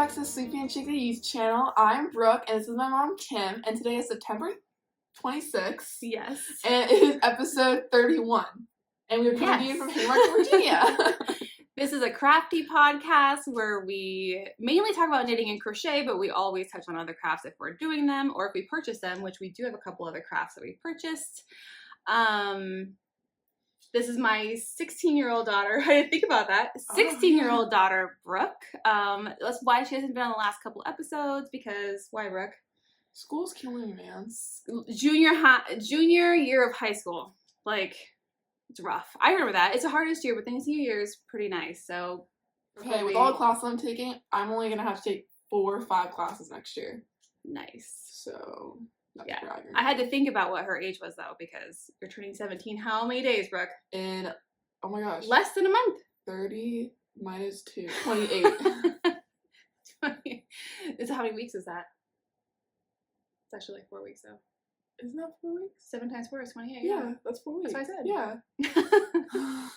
back to the SweetPea Chickadee channel. I'm Brooke, and this is my mom, Kim, and today is September 26th. Yes. And it is episode 31. And we're coming to you from Haymarket, Virginia. This is a crafty podcast where we mainly talk about knitting and crochet, but we always touch on other crafts if we're doing them or if we purchase them, which we do have a couple other crafts that we purchased. This is my 16-year-old daughter. I didn't think about that. 16-year-old daughter, Brooke. That's why she hasn't been on the last couple episodes, because why, Brooke? School's killing me, man. Junior year of high school. Like, it's rough. I remember that. It's the hardest year, but then senior year is pretty nice. So, okay, with all the classes I'm taking, I'm only going to have to take 4 or 5 classes next year. Nice. So, yeah. I had to think about what her age was, though, because you're turning 17. How many days, Brooke? In, oh my gosh. Less than a month. 30 minus 2. 28. 20. So how many weeks is that? It's actually like 4 weeks, though. Isn't that 4 weeks? 7 times 4 is 28. Yeah, that's 4 weeks. That's what I said. Yeah.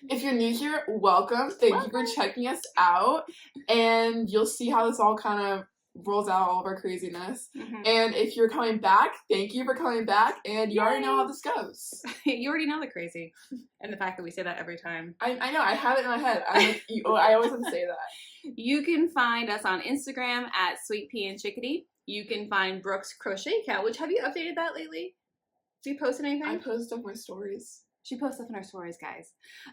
If you're new here, welcome. Thank you for checking us out. And you'll see how this all kind of rolls out, all of our craziness. Mm-hmm. And if you're coming back, thank you for coming back. And you already know how this goes. You already know the crazy. And the fact that we say that every time. I know. I have it in my head. I always have to say that. You can find us on Instagram at SweetPea Chickadee. You can find Brooke's crochet account, which, have you updated that lately? Do you post anything? I post on my stories. She posts stuff in our stories, guys.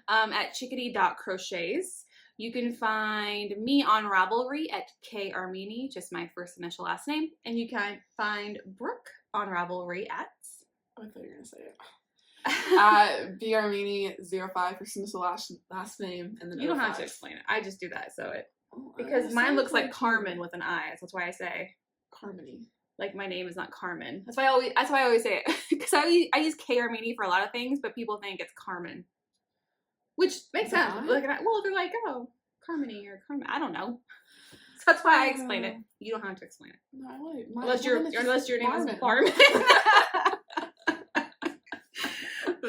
At chickadee.crochets. You can find me on Ravelry at Karmeni, just my first initial last name. And you can find Brooke on Ravelry at... Oh, I thought you were going to say it. At Barmeni05 for initial last name. And then you don't have to explain it. I just do that, so it... Because mine looks like Carmen with an I. That's why I say... Karmeni. Like, my name is not Carmen. That's why I always say it. Because I use Karmeni for a lot of things, but people think it's Carmen. Which makes sense. Like, well, they're like, oh, Karmeni or Carmen. I don't know. So that's why I explain it. You don't have to explain it. No, I won't. Unless your name is Barman.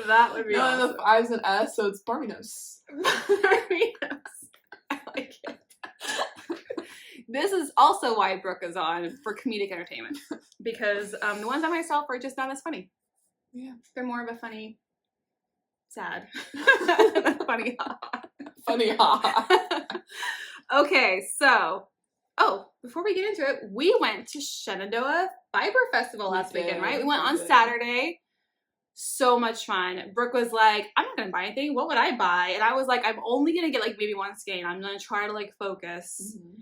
That would be awesome. No, the 5's an S, so it's Barminos. Barminos. I like it. This is also why Brooke is on, for comedic entertainment. Because the ones I myself are just not as funny. Yeah. They're more of a funny, sad. Funny ha. Funny ha. Okay, so, before we get into it, we went to Shenandoah Fiber Festival last weekend, right? We went on Saturday. So much fun. Brooke was like, I'm not gonna buy anything. What would I buy? And I was like, I'm only gonna get like maybe one skein. I'm gonna try to like focus. Mm-hmm.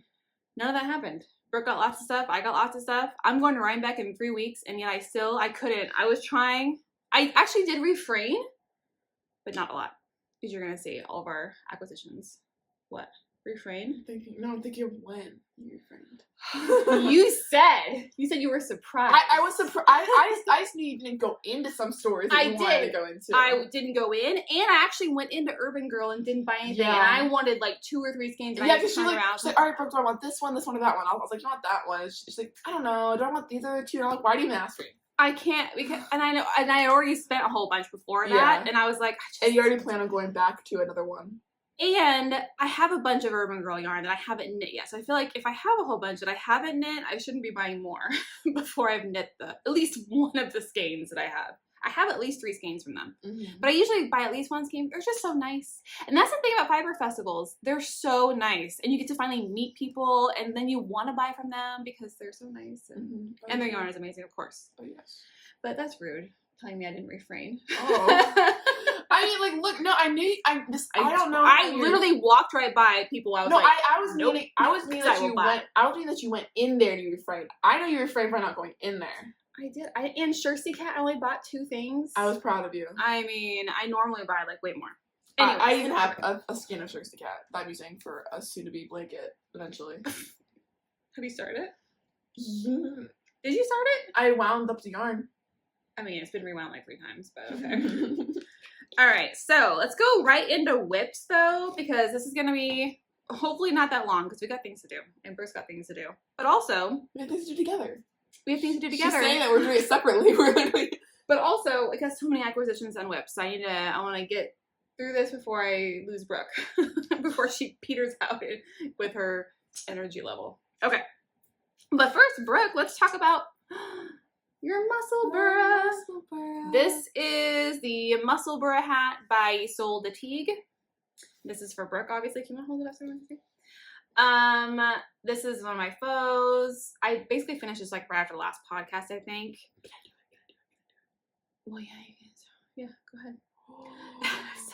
None of that happened. Brooke got lots of stuff. I got lots of stuff. I'm going to Rhinebeck in 3 weeks, and yet I couldn't. I was trying. I actually did refrain, but not a lot. Because you're going to see all of our acquisitions. What? Refrain? I'm thinking of when you refrained. You said you were surprised. I was surprised. I just knew you didn't go into some stores that you wanted to go into. I didn't go in, and I actually went into Urban Girl and didn't buy anything. Yeah. And I wanted like 2 or 3 skeins. Yeah, because she's like, all right, Brooke, do I want this one, or that one? I was like, you want that one? She's like, I don't know. Do I want these other 2? And I'm like, why do you even ask me? I can't, because, and I know, and I already spent a whole bunch before that, and I was like, and you already plan on going back to another one. And I have a bunch of Urban Girl yarn that I haven't knit yet. So I feel like if I have a whole bunch that I haven't knit, I shouldn't be buying more before I've knit at least one of the skeins that I have. I have at least 3 skeins from them. Mm-hmm. But I usually buy at least 1 skein. They're just so nice. And that's the thing about fiber festivals. They're so nice. And you get to finally meet people, and then you want to buy from them because they're so nice. And, and their yarn is amazing, of course. Oh, yes. But that's rude, telling me I didn't refrain. Oh. I mean, like, look, no, I don't know. I literally walked right by people. I was like, I was meaning that you went in there and you refrained. I know you refrained by not going in there. I did. And Shorties Cat, I only bought 2 things. I was proud of you. I mean, I normally buy like way more. Anyways, I even have a skein of Shorties Cat that I'm using for a soon-to-be blanket eventually. Have you started it? Mm-hmm. Did you start it? I wound up the yarn. I mean, it's been rewound like 3 times, but okay. All right, so let's go right into whips, though, because this is going to be hopefully not that long, because we got things to do, and Brooke's got things to do. But also... we have things to do together. She's saying that we're doing it separately. We're literally... But also, like, got so many acquisitions on whips. So I want to get through this before I lose Brooke. Before she peters out with her energy level. Okay. But first, Brooke, let's talk about your Musselburgh. This is the Musselburgh hat by Sol de Teague. This is for Brooke, obviously. Can you hold it up so everyone can see? This is one of my faux. I basically finished this like right after the last podcast, I think. Well, yeah, you can. Yeah, go ahead.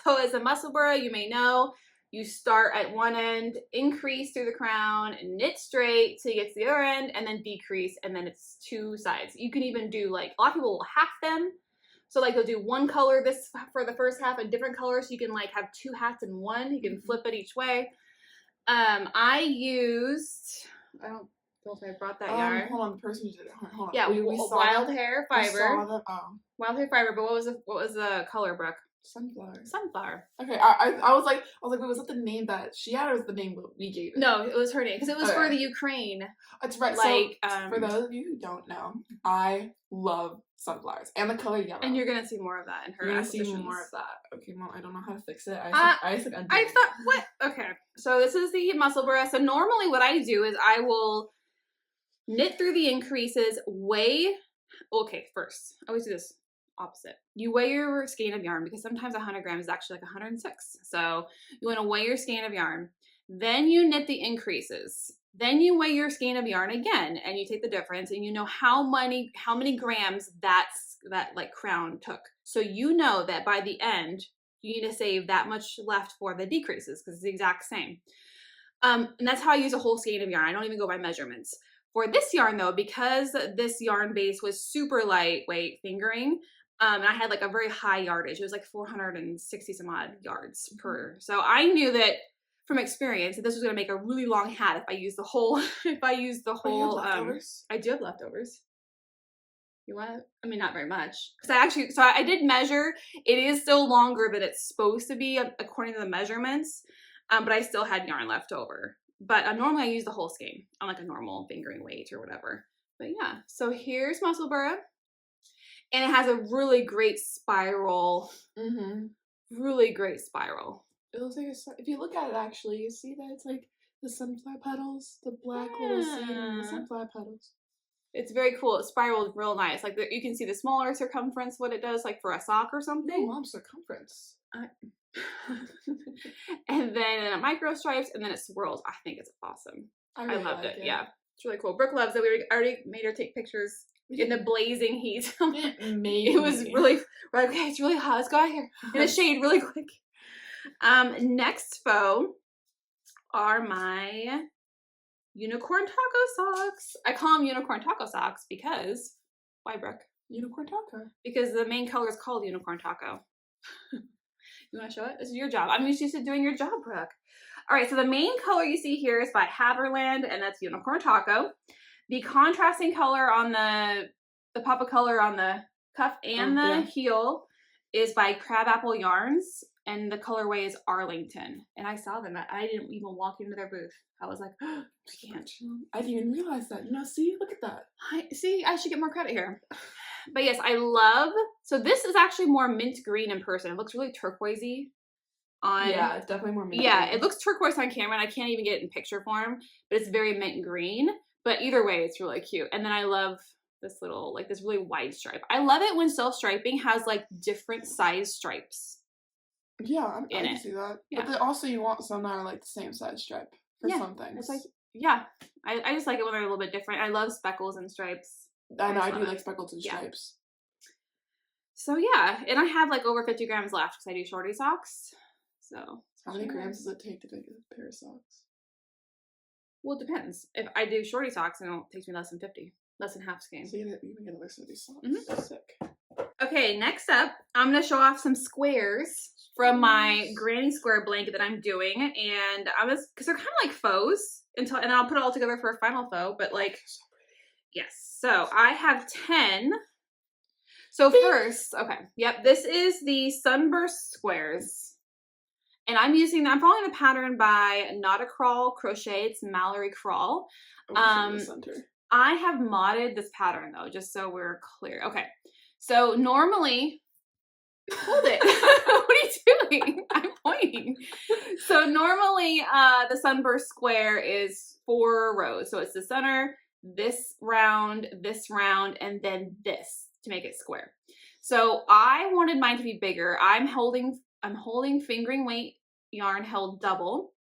So as a Musselburgh, you may know, you start at one end, increase through the crown, knit straight till you get to the other end, and then decrease, and then it's two sides. You can even do like, a lot of people will half them. So like they'll do one color this for the first half and different colors. So you can like have two hats in one. You can flip it each way. I used, I don't know if I brought that yarn. Hold on, the person who did it. Hold on. Yeah, wild hair fiber. Wild hair fiber, but what was the color, Brooke? Sunflower. Okay, I was like, wait, was that the name that she had, or was the name that we gave it? No, it was her name because it was for the Ukraine. That's right. Like, so, for those of you who don't know, I love sunflowers and the color yellow. And you're gonna see more of that in her. You're gonna see more of that. Okay, Mom, I don't know how to fix it. I thought what? Okay, so this is the Musselburgh. So normally, what I do is I will knit through the increases. First, I always do this opposite. You weigh your skein of yarn because sometimes 100 grams is actually like 106. So you want to weigh your skein of yarn. Then you knit the increases. Then you weigh your skein of yarn again, and you take the difference, and you know how many grams that like crown took. So you know that by the end you need to save that much left for the decreases because it's the exact same. And that's how I use a whole skein of yarn. I don't even go by measurements. For this yarn though, because this yarn base was super lightweight fingering, and I had like a very high yardage. It was like 460 some odd yards per. So I knew that from experience that this was going to make a really long hat if I used the whole. I do have leftovers. You want? I mean, not very much because I did measure. It is still longer than it's supposed to be according to the measurements, but I still had yarn left over. But normally I use the whole skein on like a normal fingering weight or whatever. But yeah, so here's Musselburgh. And it has a really great spiral. Mm-hmm. Really great spiral. It looks like if you look at it actually, you see that it's like the sunflower petals, the black little seed and the sunflower petals. It's very cool. It spiraled real nice. Like you can see the smaller circumference, what it does, like for a sock or something. No, Mom's circumference. And then a micro stripes, and then it swirls. I think it's awesome. I loved it. Yeah, it's really cool. Brooke loves it. We already made her take pictures in the blazing heat. It was really, we're like, okay, it's really hot. Let's go out here in the shade really quick. Next faux are my unicorn taco socks. I call them unicorn taco socks because, why, Brooke? Unicorn taco. Because the main color is called unicorn taco. You want to show it? This is your job. I'm used to doing your job, Brooke. All right, so the main color you see here is by Haverland, and that's unicorn taco. The contrasting color on the pop of color on the cuff and the heel is by Crabapple Yarns, and the colorway is Arlington. And I saw them. I didn't even walk into their booth. I was like, oh, I can't. I didn't even realize that. See, look at that. I should get more credit here. But yes, I love, so this is actually more mint green in person. It looks really turquoisey on. Yeah, it's definitely more mint green. Yeah, it looks turquoise on camera, and I can't even get it in picture form, but it's very mint green. But either way, it's really cute. And then I love this little, like this really wide stripe. I love it when self-striping has like different size stripes. Yeah, I can see that. Yeah. But then also you want some that are like the same size stripe for some things. It's like, yeah, I just like it when they're a little bit different. I love speckles and stripes. I know, I do like speckles and stripes. So yeah, and I have like over 50 grams left because I do shorty socks. So how many grams does it take to make a pair of socks? Well, it depends. If I do shorty socks, it takes me less than 50, less than half skein. So you can get a list of these socks. Mm-hmm. Sick. Okay, next up, I'm gonna show off some squares from my granny square blanket that I'm doing, and because they're kind of like faux and I'll put it all together for a final faux. But like, yes. So I have 10. So first, okay, yep, this is the Sunburst squares. And I'm following the pattern by Not a Krall Crochet. It's Mallory Krall. I have modded this pattern though, just so we're clear. Okay, so normally, hold it. What are you doing? I'm pointing. So normally, the Sunburst square is 4 rows. So it's the center, this round, and then this to make it square. So I wanted mine to be bigger. I'm holding fingering weight yarn held double.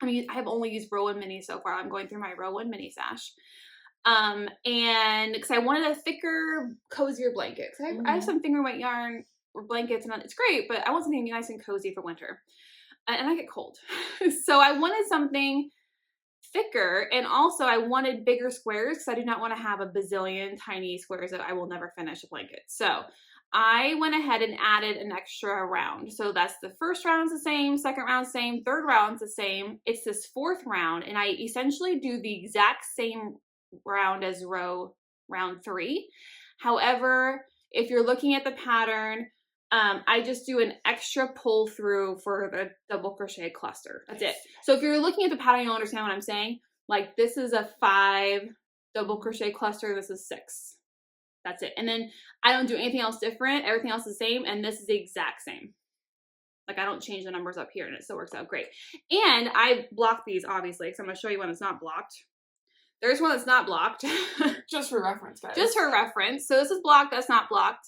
I mean, I have only used row 1 mini so far. I'm going through my row 1 mini stash. And because I wanted a thicker, cozier blanket. Because I have some finger weight yarn or blankets, and it's great, but I want something nice and cozy for winter. And I get cold. So I wanted something thicker, and also I wanted bigger squares because I do not want to have a bazillion tiny squares that I will never finish a blanket. So I went ahead and added an extra round. So that's the first round's the same, second round's the same, third round's the same. It's this 4th round, and I essentially do the exact same round as round 3. However, if you're looking at the pattern, I just do an extra pull through for the double crochet cluster. That's it. So if you're looking at the pattern, you'll understand what I'm saying. Like this is a 5 double crochet cluster. This is 6. That's it. And then I don't do anything else different. Everything else is the same. And this is the exact same. Like I don't change the numbers up here, and it still works out great. And I block these obviously, because I'm going to show you one that's not blocked. There's one that's not blocked. Just for reference, guys. Just for reference. So this is blocked. That's not blocked.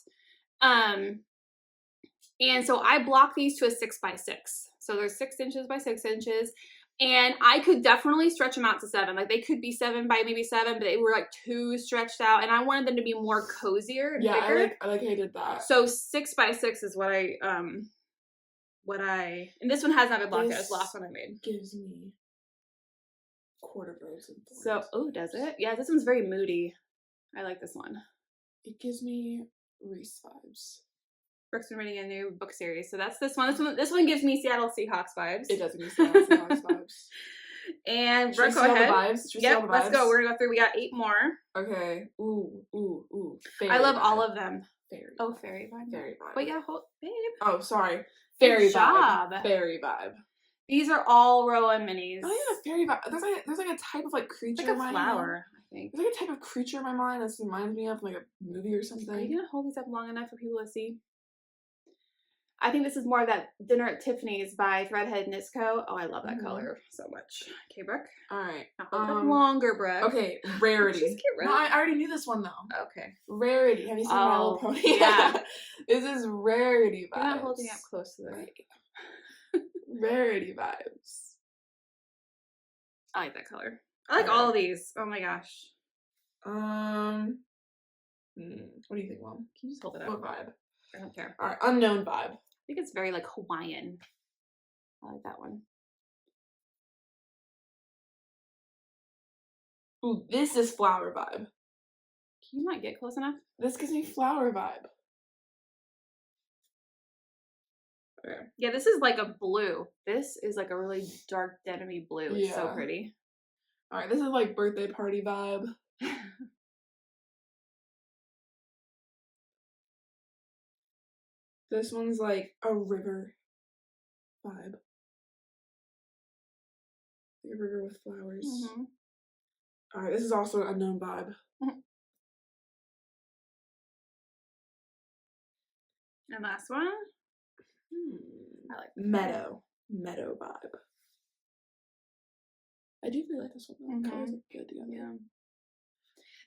And so I block these to a 6 by 6. So they're 6 inches by 6 inches. And I could definitely stretch them out to 7. Like they could be 7 by maybe 7, but they were like too stretched out. And I wanted them to be more cozier and bigger. I like how you did that. So 6 by 6 is what I and this one has not been blocked yet. It's the last one I made. Gives me quarter rows and thorns. So, oh, does it? Yeah, this one's very moody. I like this one. It gives me Reese vibes. Brooke's been reading a new book series, so that's this one. This one gives me Seattle Seahawks vibes. It does give me Seattle Seahawks vibes. And Brooke, go ahead. Yep, let's go. We're gonna go through. We got 8 more. Okay. Ooh. I love all of them. Fairy. Oh, fairy vibe. Fairy vibe. Wait, yeah, babe. Oh, sorry. Fairy Good job. vibe. Fairy vibe. These are all row 1 minis. I think a fairy vibe. There's like a type of like creature. Like a flower, I think. There's like a type of creature in my mind that reminds me of like a movie or something. Are you gonna hold these up long enough for people to see? I think this is more of that Dinner at Tiffany's by Threadhead Knitsco. Oh, I love that color so much. Okay, Brooke. All right. Now hold it up longer, Brooke. Okay, Rarity. She's cute, right? No, I already knew this one though. Okay. Rarity. Have you seen My Little Pony? Yeah. This is Rarity vibes. You're not holding up close to the Rarity vibes. I like that color. I like all of these. Oh my gosh. What do you think, Mom? Can you just hold it up? What vibe? I don't care. All right, unknown vibe. I think it's very like Hawaiian. I like that one. Ooh, this is flower vibe. Can you not get close enough? This gives me flower vibe. Okay. Yeah, this is like a blue. This is like a really dark denim-y blue. It's so pretty. All right, this is like birthday party vibe. This one's like a river vibe. Like a river with flowers. Mm-hmm. All right, this is also an unknown vibe. And last one. I like Meadow vibe. I do really like this one. Colors look good together. Yeah.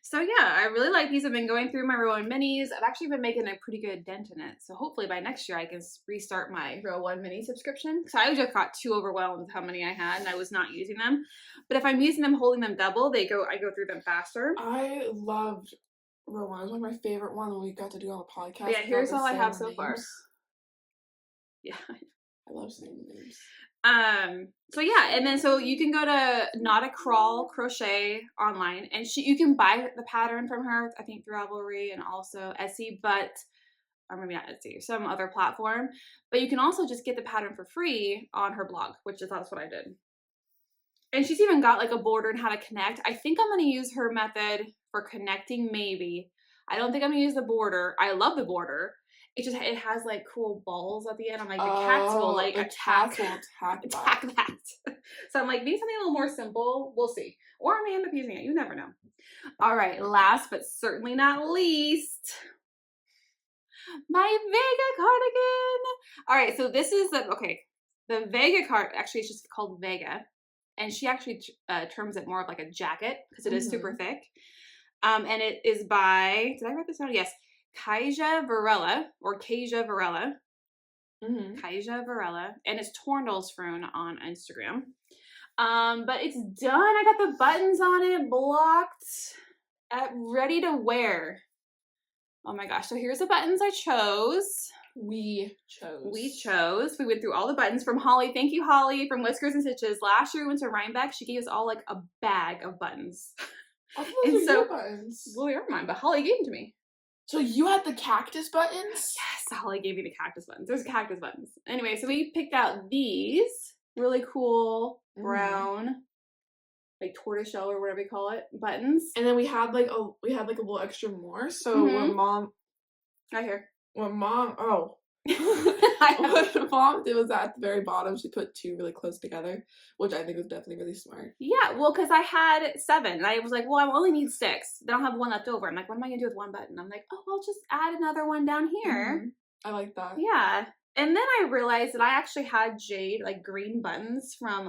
So yeah, I really like these. I've been going through my row 1 minis. I've actually been making a pretty good dent in it. So hopefully by next year I can restart my row 1 mini subscription. So I just got too overwhelmed with how many I had, and I was not using them. But if I'm using them, holding them double, I go through them faster. I loved row 1. It was one of my favorite ones when we got to do on the podcast. Yeah, here's all I have so far. Yeah. I love saying names. So yeah, and then so you can go to Not a Krall Crochet online, and you can buy the pattern from her, I think through Ravelry and also Etsy, or maybe not Etsy, some other platform. But you can also just get the pattern for free on her blog, that's what I did. And she's even got like a border and how to connect. I think I'm going to use her method for connecting, maybe. I don't think I'm going to use the border. I love the border. It has like cool balls at the end. I'm like, the cats will like attack that. So I'm like, maybe something a little more simple. We'll see. Or I may end up using it. You never know. All right. Last but certainly not least, my Vega cardigan. All right. So this is the Vega card. Actually, it's just called Vega. and she actually terms it more of like a jacket because it is super thick. And it is by, did I write this down? Yes, Vuorela or Kajsa Vuorela. Kajsa Vuorela, and it's Torndalsfrun on Instagram. But it's done. I got the buttons on it, blocked, ready to wear. Oh my gosh. So here's the buttons I chose. We went through all the buttons from Holly. Thank you, Holly, from Whiskers and Stitches. Last year we went to Rhinebeck. She gave us all like a bag of buttons. I thought those were your buttons. Well, they are mine, but Holly gave them to me. So you had the cactus buttons? Yes, Holly gave me the cactus buttons. There's cactus buttons. Anyway, so we picked out these really cool brown, like tortoiseshell or whatever you call it, buttons. And then we had like a little extra more. So when mom, what mom did was at the very bottom, she put 2 really close together, which I think was definitely really smart. Yeah, well, because I had 7, and I was like, well, I only need 6. Then I'll have 1 left over. I'm like, what am I going to do with 1 button? I'm like, oh, I'll just add another one down here. I like that. Yeah. And then I realized that I actually had jade, like green buttons from,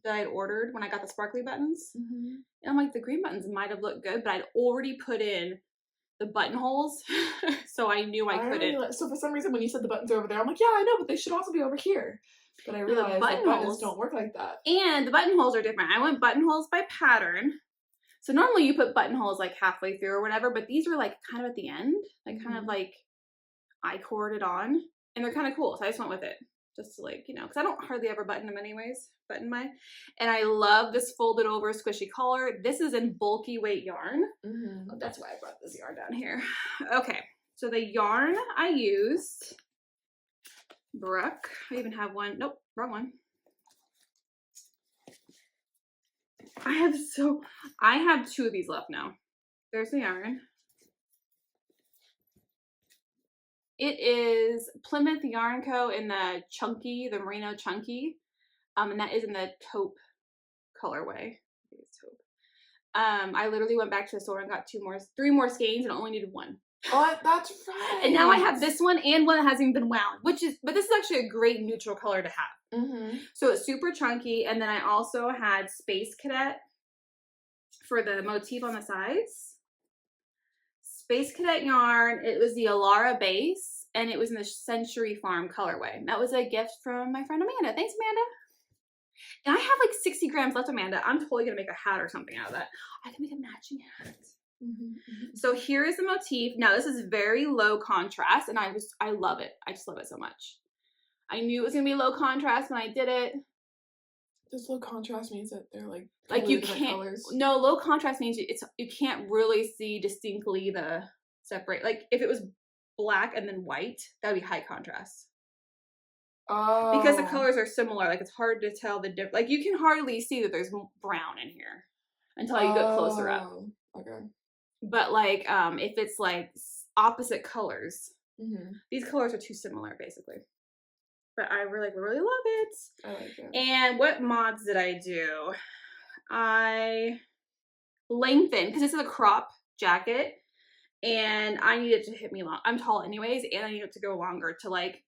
that I'd ordered when I got the sparkly buttons. And I'm like, the green buttons might have looked good, but I'd already put in the buttonholes, so I knew I couldn't. So for some reason, when you said the buttons are over there, I'm like, yeah, I know, but they should also be over here. But I realized that buttons don't work like that. And the buttonholes are different. I went buttonholes by pattern. So normally you put buttonholes like halfway through or whatever, but these were like kind of at the end, like kind of like I corded on, and they're kind of cool. So I just went with it, just to like, you know, because I don't hardly ever button them anyways. And I love this folded over squishy collar. This is in bulky weight yarn. Oh, that's why I brought this yarn down here. Okay, so the yarn I used, Brooke. I even have one. Nope, wrong one. I have 2 of these left now. There's the yarn. It is Plymouth Yarn Co. in the chunky, the merino chunky. And that is in the taupe colorway. I think it's taupe. I literally went back to the store and got 3 more skeins and only needed 1. Oh, that's right. And now I have this one and one that hasn't even been wound, but this is actually a great neutral color to have. So it's super chunky. And then I also had Space Cadet for the motif on the sides. Space Cadet yarn. It was the Alara base, and it was in the Century Farm colorway. That was a gift from my friend Amanda. Thanks, Amanda. And I have like 60 grams left, Amanda. I'm totally gonna make a hat or something out of that. I can make a matching hat. So here is the motif. Now this is very low contrast, and I love it. I just love it so much. I knew it was gonna be low contrast when I did it. Does low contrast means that they're like you can't colors? No, low contrast means you can't really see distinctly the separate. Like if it was black and then white, that would be high contrast. Oh. Because the colors are similar, like it's hard to tell the difference. Like you can hardly see that there's brown in here until you get closer up. Okay. But like if it's like opposite colors, these colors are too similar basically. But I really love it. I like it. And what mods did I do? I lengthened, because this is a crop jacket, and I needed to hit me long. I'm tall anyways, and I needed it to go longer to like,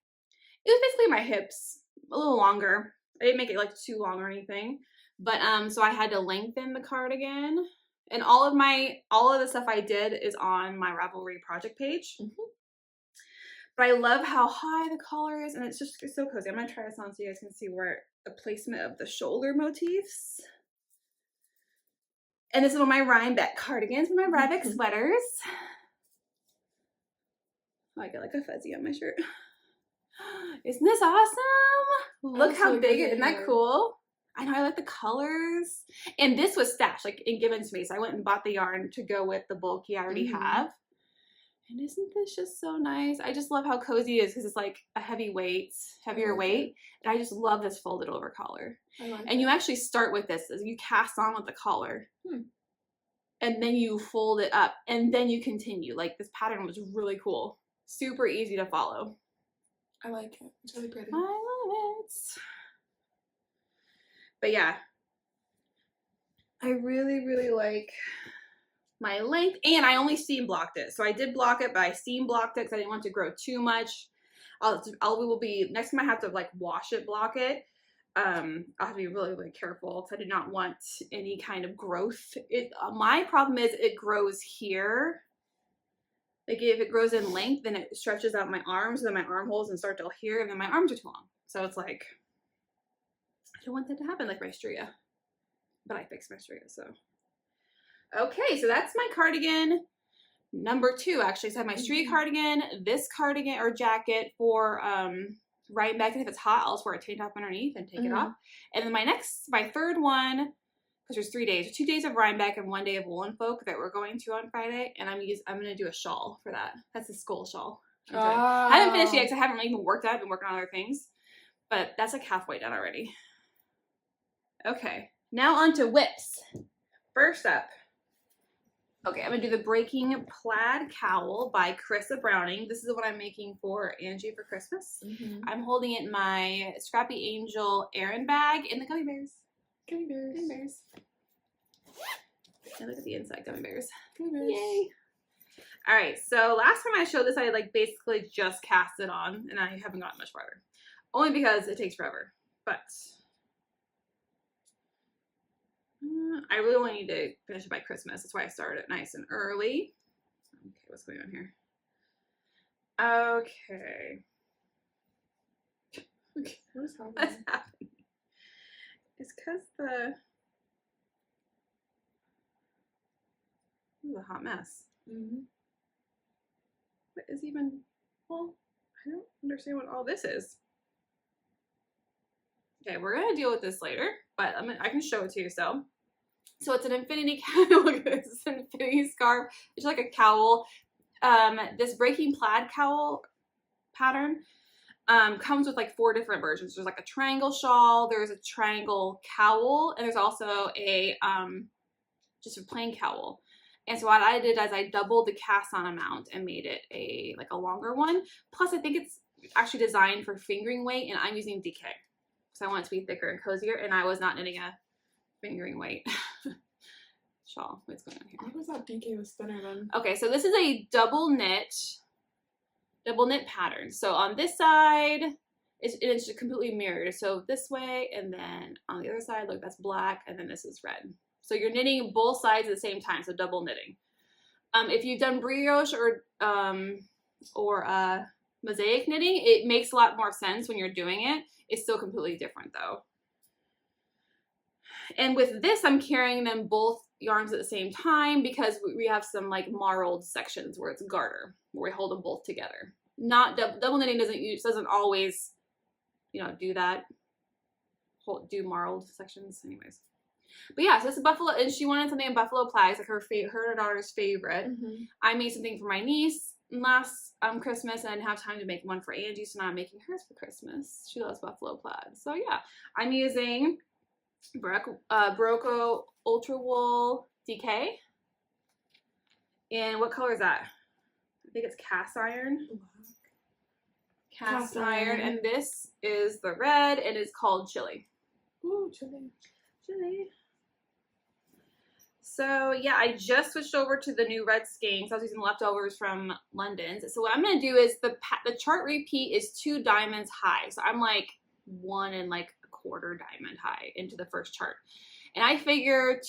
it was basically my hips, a little longer. I didn't make it like too long or anything. But so I had to lengthen the cardigan. And all of the stuff I did is on my Ravelry project page. But I love how high the collar is, and it's so cozy. I'm going to try this on so you guys can see where the placement of the shoulder motifs. And this is one of my Rhinebeck cardigans, one of my Rhinebeck sweaters. Oh, I got like a fuzzy on my shirt. Isn't this awesome? Look how big it is. Isn't that cool? I know, I like the colors. And this was stashed, like, and given to me. So I went and bought the yarn to go with the bulky I already have. And isn't this just so nice? I just love how cozy it is because it's like a heavier weight. And I just love this folded over collar. And you actually start with this as you cast on with the collar. And then you fold it up and then you continue. Like this pattern was really cool. Super easy to follow. I like it. It's really pretty. I love it. But yeah, I really like my length, and I only seam blocked it. So I did block it, but I seam blocked it because I didn't want it to grow too much. Next time I have to like wash it, block it. I'll have to be really, really careful because I do not want any kind of growth. My problem is it grows here. Like if it grows in length, then it stretches out my arms, and then my armholes and start till here, and then my arms are too long. So it's like, I don't want that to happen like my stria. But I fixed my stria, so. Okay, so that's my cardigan number 2, actually. So I have my stria cardigan, this cardigan or jacket for riding back, and if it's hot, I'll just wear a tank top underneath and take it off. And then my third one, because there's 3 days, 2 days of Rhinebeck and 1 day of Woolen Folk that we're going to on Friday, and I'm gonna do a shawl for that. That's a skull shawl. I haven't finished yet because I haven't even worked on it. I've been working on other things, but that's like halfway done already. Okay, now on to whips. First up, okay, I'm gonna do the Breaking Plaid Cowl by Carissa Browning. This is what I'm making for Angie for Christmas. I'm holding it in my Scrappy Angel Erin bag in the gummy bears. Gummy bears. Gummy bears. And look at the inside gummy bears. Gummy bears. Yay. All right, so last time I showed this, I like basically just cast it on, and I haven't gotten much farther. Only because it takes forever, but I really only need to finish it by Christmas. That's why I started it nice and early. Okay, what's going on here? Okay. What's happening? What's happening? It's because this is a hot mess. What is even, well, I don't understand what all this is. Okay, we're going to deal with this later, but I can show it to you. So it's an infinity cowl. Look at this. It's an infinity scarf. It's like a cowl. This Breaking Plaid cowl pattern comes with like 4 different versions. There's like a triangle shawl, there's a triangle cowl, and there's also a just a plain cowl. And so what I did is I doubled the cast on amount and made it a longer one. Plus I think it's actually designed for fingering weight, and I'm using DK. So I want it to be thicker and cozier, and I was not knitting a fingering weight shawl. What's going on here? What was that DK was thinner than? Okay, so this is a double knit pattern. So on this side, it's just completely mirrored. So this way, and then on the other side, look, that's black, and then this is red. So you're knitting both sides at the same time, so double knitting. If you've done brioche or mosaic knitting, it makes a lot more sense when you're doing it. It's still completely different though. And with this, I'm carrying them both yarns at the same time because we have some like marled sections where it's garter, where we hold them both together. Not double knitting doesn't always, do that. Do marled sections, anyways. But yeah, so it's a buffalo, and she wanted something in buffalo plaid, like her daughter's favorite. I made something for my niece last Christmas, and I didn't have time to make one for Angie, so now I'm making hers for Christmas. She loves buffalo plaid. So yeah, I'm using Broco Ultra Wool DK. And what color is that? I think it's cast iron. Cast iron. And this is the red, and it's called Chili. Ooh, chili. Chili. So yeah, I just switched over to the new red skeins. I was using leftovers from London's. So what I'm going to do is the chart repeat is 2 diamonds high. So I'm like 1 1/4 diamond high into the first chart. And I figure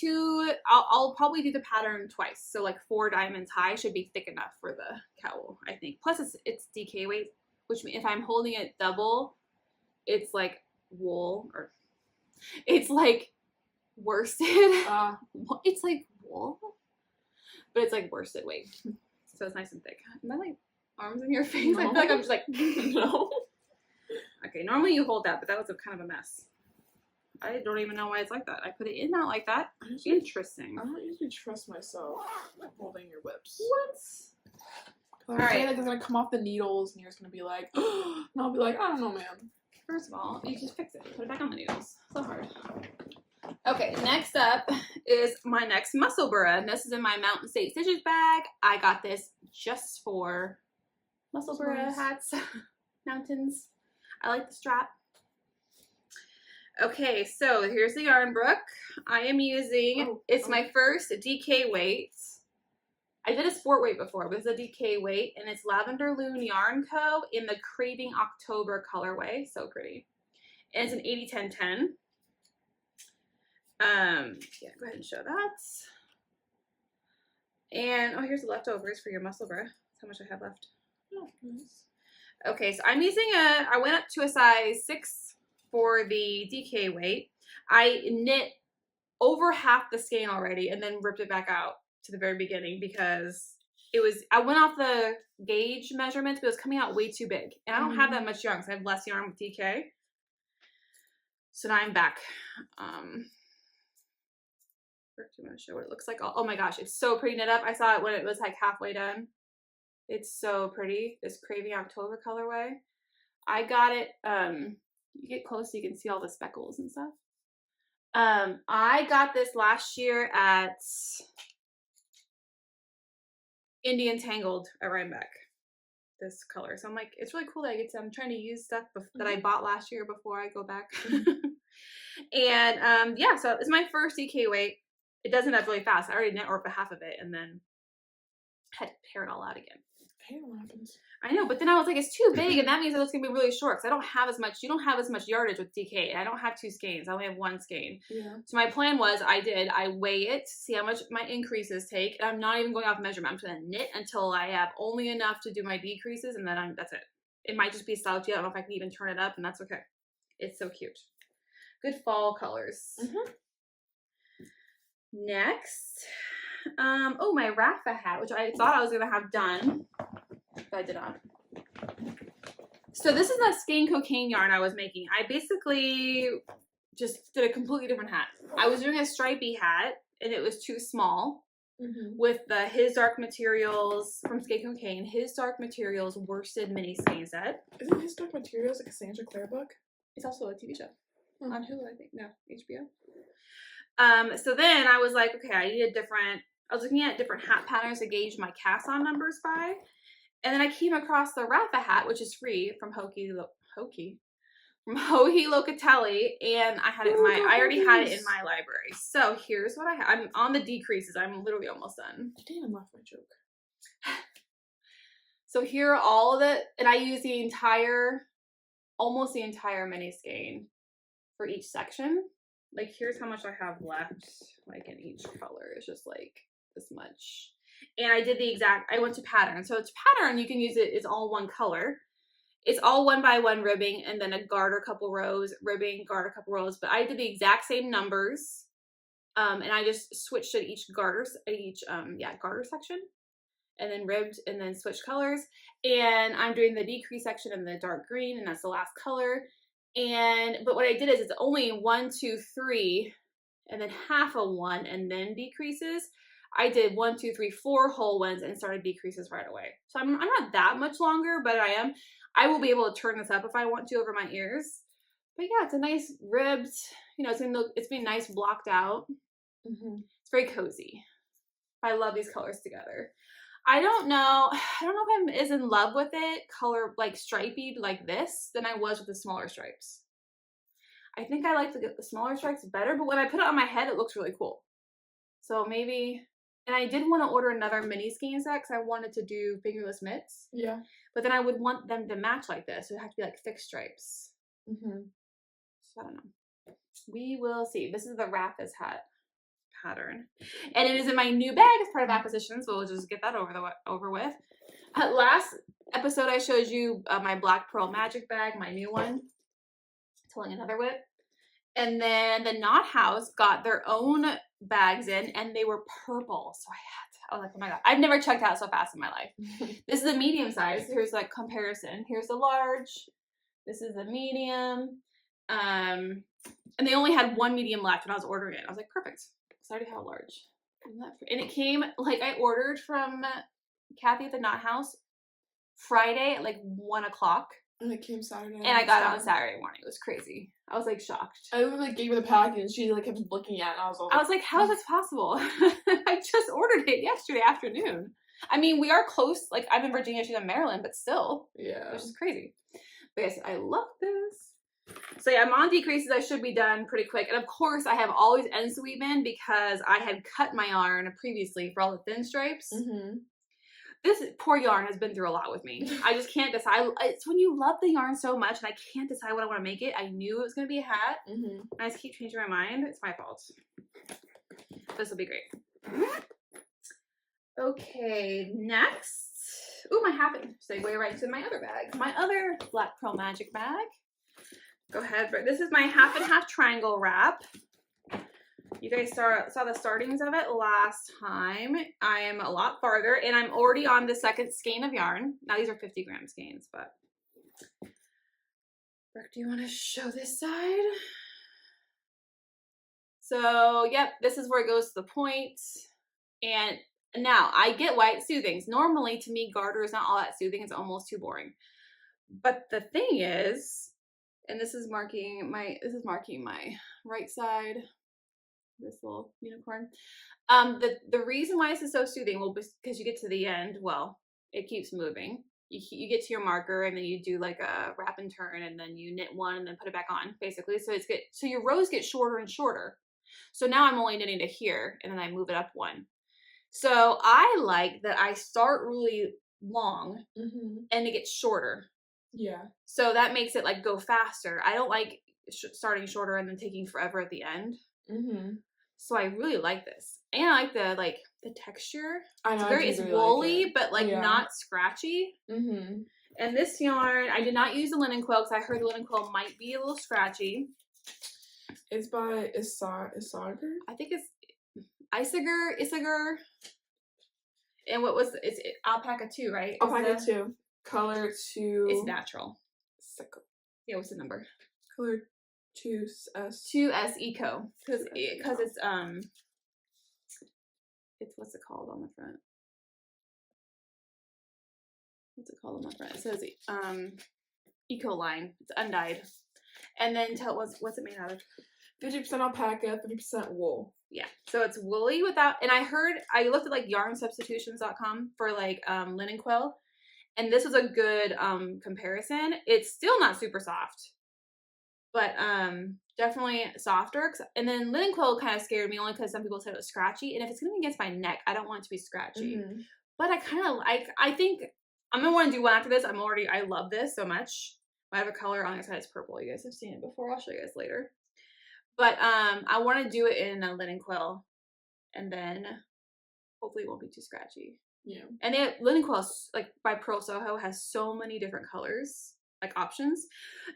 I'll probably do the pattern twice. So like 4 diamonds high should be thick enough for the cowl, I think. Plus it's DK weight, which means if I'm holding it double, it's like wool, or it's like worsted. It's like wool, but it's like worsted weight. So it's nice and thick. Am I like arms in your face? No. I feel like I'm just like, no. Okay, normally you hold that, but that was kind of a mess. I don't even know why it's like that. I put it in not like that. Interesting. I don't usually trust myself holding your whips. What? All right. Like it's gonna come off the needles, and you're just gonna be like, and I'll be like, I don't know, man. First of all, you just fix it. Put it back on the needles. So hard. Okay, next up is my next Musselburgh. And this is in my Mountain State Stitches bag. I got this just for Musselburgh hats. Mountains. I like the strap. Okay, so here's the yarn, Brooke. I am using, it's my first DK weight. I did a sport weight before, but it's a DK weight, and it's Lavender Loon Yarn Co. in the Craving October colorway. So pretty. And it's an 80-10-10. Yeah, go ahead and show that. And, oh, here's the leftovers for your Musselburgh. That's how much I have left. Oh, nice. Okay, so I'm using I went up to a size 6 for the DK weight. I knit over half the skein already and then ripped it back out to the very beginning because I went off the gauge measurements, but it was coming out way too big. And I don't have that much yarn because I have less yarn with DK. So now I'm back. I'm going to show what it looks like. Oh my gosh, it's so pretty knit up. I saw it when it was like halfway done. It's so pretty. This Craving October colorway. I got it. You get close so you can see all the speckles and stuff. I got this last year at Indian Tangled at Rhinebeck. This color. So I'm like, it's really cool that I'm trying to use stuff that I bought last year before I go back. And yeah, so it's my first DK weight. It does knit up really fast. I already knit over half of it and then had to pare it all out again. I hate what happens. I know, but then I was like, it's too big, and that means that it's gonna be really short because I don't have as much. You don't have as much yardage with DK. I don't have 2 skeins. I only have 1 skein. Yeah. So my plan was, I weigh it, see how much my increases take, and I'm not even going off measurement. I'm just gonna knit until I have only enough to do my decreases, and then that's it. It might just be slouchy. I don't know if I can even turn it up, and that's okay. It's so cute. Good fall colors. Next, oh, my Rafa hat, which I thought I was gonna have done. But I did not. So this is a Skeincocaine yarn I was making. I basically just did a completely different hat. I was doing a Stripey hat, and it was too small with the His Dark Materials from Skeincocaine, His Dark Materials worsted mini skein set. Isn't His Dark Materials like a Sandra Clare book? It's also a TV show on Hulu, I think. No, HBO. So then I was like, okay, I was looking at different hat patterns to gauge my cast on numbers by. And then I came across the Rafa hat, which is free from Hohi Locatelli, and I had it I already had it in my library. So here's what I have. I'm on the decreases. I'm literally almost done. Damn, left my joke. So here are all of it, and I use almost the entire mini skein for each section. Like here's how much I have left, like in each color. It's just like this much. And I did I went to pattern. So it's pattern, you can use it's all one color. It's all 1x1 ribbing and then a garter couple rows, ribbing, garter couple rows. But I did the exact same numbers. And I just switched at each garter section. And then ribbed and then switched colors. And I'm doing the decrease section in the dark green, and that's the last color. But what I did is it's only 1, 2, 3, and then half a 1, and then decreases. I did 1, 2, 3, 4 whole ones and started decreases right away. So I'm not that much longer, but I will be able to turn this up if I want to over my ears. But yeah, it's a nice ribbed, it's being nice blocked out. It's very cozy. I love these colors together. I don't know if I'm as in love with it, color like stripey like this, than I was with the smaller stripes. I think I like the smaller stripes better, but when I put it on my head, it looks really cool. So maybe, and I did want to order another mini skein set because I wanted to do fingerless mitts. Yeah. But then I would want them to match like this. So it would have to be like thick stripes. So I don't know. We will see. This is the Rafa's hat pattern. And it is in my new bag as part of acquisitions. So we'll just get that over with. Last episode I showed you my black Purl magic bag, my new one. Telling another whip. And then the Knot House got their own bags in, and they were purple. So I was like, oh my god, I've never checked out so fast in my life. This is a medium size. Here's like comparison. Here's the large. This is a medium. And they only had 1 medium left when I was ordering it. I was like, perfect. So I already have a large. And it came, like, I ordered from Kathy at the Knot House Friday at like 1 o'clock. And it came Saturday. And I got it on a Saturday morning. It was crazy. I was like shocked. I like gave her the package and she like kept looking at it. And I was like, how is this possible? I just ordered it yesterday afternoon. I mean, we are close. Like, I'm in Virginia, she's in Maryland, but still. Yeah. Which is crazy. But yes, I love this. So yeah, I'm on decreases. I should be done pretty quick. And of course, I have always end sweep in because I had cut my yarn previously for all the thin stripes. this poor yarn has been through a lot with me. I just can't decide. It's when you love the yarn so much and I can't decide what I want to make it. I knew it was going to be a hat. And I just keep changing my mind. It's my fault. This will be great. Okay, next. Ooh, my hat. Segue right to my other bag. My other Black Purl Magic bag. Go ahead. This is my half and half triangle wrap. You guys saw the startings of it last time. I am a lot farther, and I'm already on the second skein of yarn. Now these are 50 gram skeins, but Brooke, do you want to show this side? So, yep, this is where it goes to the point. And now I get why it's soothing. Normally, to me, garter is not all that soothing. It's almost too boring. But the thing is, and this is marking my right side. This little unicorn. The reason why this is so soothing, well, because you get to the end, well, it keeps moving. You get to your marker and then you do like a wrap and turn and then you knit one and then put it back on, basically. So your rows get shorter and shorter. So now I'm only knitting to here and then I move it up one. So I like that I start really long and it gets shorter. Yeah. So that makes it like go faster. I don't like starting shorter and then taking forever at the end. So I really like this, and I like the texture. I know, it's really woolly, like but not scratchy. And this yarn, I did not use the linen quill because I heard the linen quill might be a little scratchy. It's by Isager. I think it's Isager. And what was it's alpaca 2, right? Alpaca 2, color 2. It's natural. Sickle. Yeah, what's the number? Color 2S. 2S Eco, because it's what's it called on the front? What's it called on the front? It says Eco line. It's undyed. And then tell what's it made out of? 50% alpaca, 50% wool. Yeah. So it's woolly without, and I looked at like yarnsubstitutions.com for like linen quill, and this was a good comparison. It's still not super soft, but definitely softer. And then linen quill kind of scared me only because some people said it was scratchy, and if it's gonna be against my neck, I don't want it to be scratchy. But I kind of like, I think I'm gonna want to do one after this. I love this so much. My other color on the side is purple. You guys have seen it before. I'll show you guys later. But I want to do it in a linen quill, and then hopefully it won't be too scratchy. Yeah. And linen quill, like by Purl Soho, has so many different colors, like options.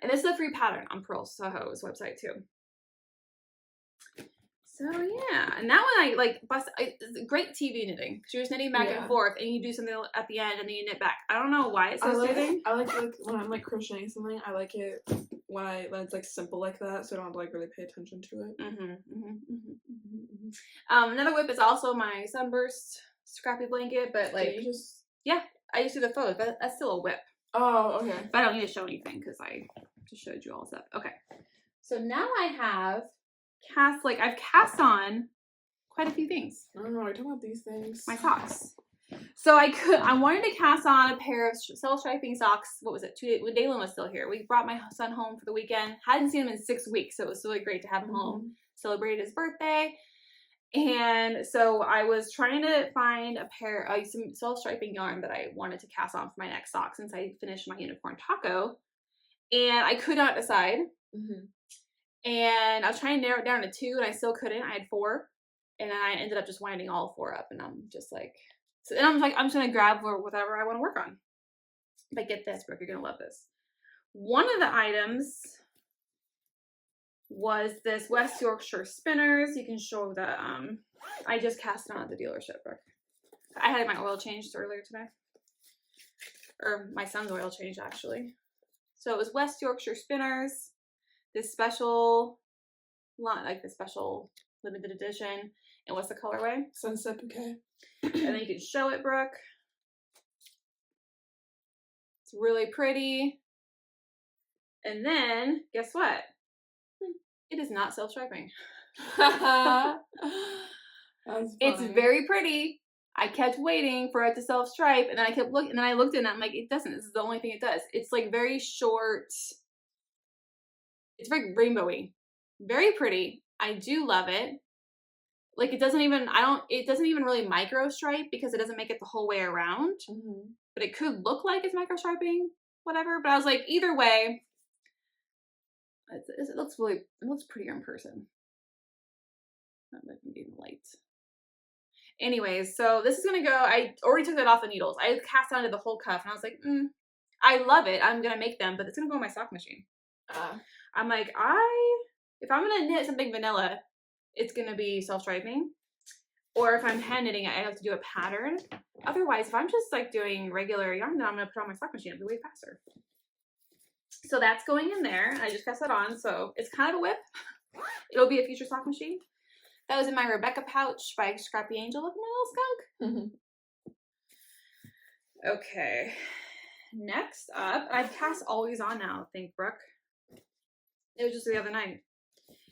And this is a free pattern on Purl Soho's website too. So yeah, and that one it's great TV knitting. You're just knitting back and forth, and you do something at the end, and then you knit back. I don't know why it's so soothing. I like when I'm like crocheting something. I like it when it's like simple like that, so I don't have to like really pay attention to it. Another whip is also my Sunburst Scrappy blanket, but like I used to do the photos, but that's still a whip. Oh, okay. But I don't need to show anything because I just showed you all stuff. Okay, so now I have I've cast on quite a few things. I don't know. Are you talking about these things? My socks. So I wanted to cast on a pair of self-striping socks. What was it? 2 days when Dalen was still here. We brought my son home for the weekend. Hadn't seen him in 6 weeks, so it was really great to have him home. Celebrated his birthday. And so I was trying to find a pair of some self-striping yarn that I wanted to cast on for my next sock since I finished my unicorn taco. And I could not decide. And I was trying to narrow it down to 2, and I still couldn't. I had 4, and then I ended up just winding all 4 up, and I'm just like, so then I'm like, I'm just gonna grab whatever I want to work on. But get this, Brooke, you're gonna love this. One of the items was this West Yorkshire spinners. You can show the I just cast it on at the dealership, Brooke. I had my oil changed earlier today, or my son's oil changed actually. So it was West Yorkshire spinners. This special, like the special limited edition. And what's the colorway? Sunset Bouquet. And then you can show it, Brooke. It's really pretty. And then, guess what? It is not self-striping. It's very pretty. I kept waiting for it to self-stripe, and then I kept looking, and then I looked at it, and I'm like, it doesn't. This is the only thing it does. It's like very short. It's very rainbowy. Very pretty. I do love it. like it doesn't even really micro stripe because it doesn't make it the whole way around. Mm-hmm. But it could look like it's micro striping, whatever. But I was like, either way, it looks prettier in person. That might be in the light. Anyways, so this is gonna go. I already took that off the needles. I cast down to the whole cuff, and I was like, I love it. I'm gonna make them, but it's gonna go in my sock machine. I'm like, if I'm gonna knit something vanilla, it's gonna be self-striping. Or if I'm hand knitting, I have to do a pattern. Otherwise, if I'm just like doing regular yarn, then I'm gonna put on my sock machine. It'll be way faster. So that's going in there. I just cast that on, so it's kind of a whip. It'll be a future sock machine. That was in my Rebecca pouch by Scrappy Angel. Look at my little skunk. Okay. Next up, I've cast always on now, I think, Brooke. It was just the other night.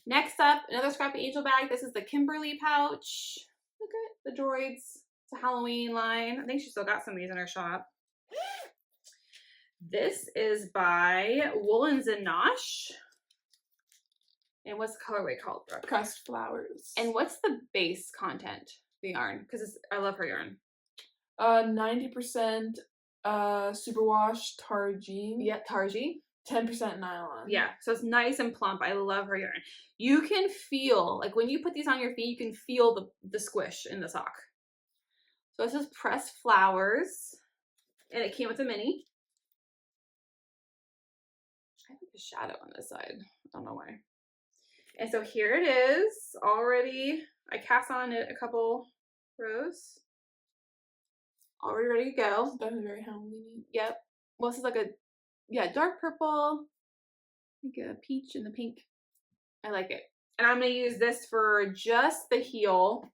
Next up, another Scrappy Angel bag. This is the Kimberly pouch. Look at the droids. It's a Halloween line. I think she still got some of these in her shop. This is by Woolens and Nosh. And what's the colorway called, Brooke? Pressed flowers. And what's the base content, the yarn? Because I love her yarn. 90% superwash targene. Yeah, targene. 10% nylon. Yeah, so it's nice and plump. I love her yarn. You can feel, like when you put these on your feet, you can feel the squish in the sock. So this is pressed flowers. And it came with a mini. I think a shadow on this side. I don't know why. And so here it is, already, I cast on it a couple rows. Already ready to go. It's definitely very Halloween. Yep. Well, this is like dark purple, like a peach and the pink. I like it. And I'm going to use this for just the heel,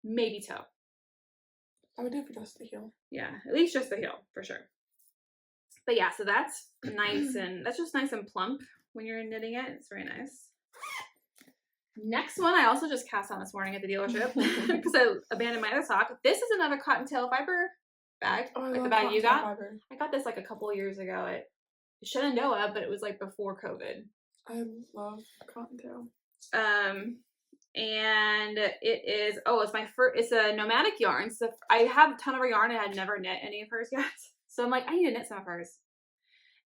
maybe toe. I would do it for just the heel. Yeah, at least just the heel, for sure. But yeah, so that's nice and, that's just nice and plump when you're knitting it. It's very nice. Next one, I also just cast on this morning at the dealership because I abandoned my other sock. This is another cottontail fiber bag, like the bag you got. Fiber. I got this like a couple of years ago at Shenandoah, but it was like before COVID. I love cottontail. And it is, it's my first, it's a nomadic yarn. So I have a ton of her yarn and I had never knit any of hers yet. So I'm like, I need to knit some of hers.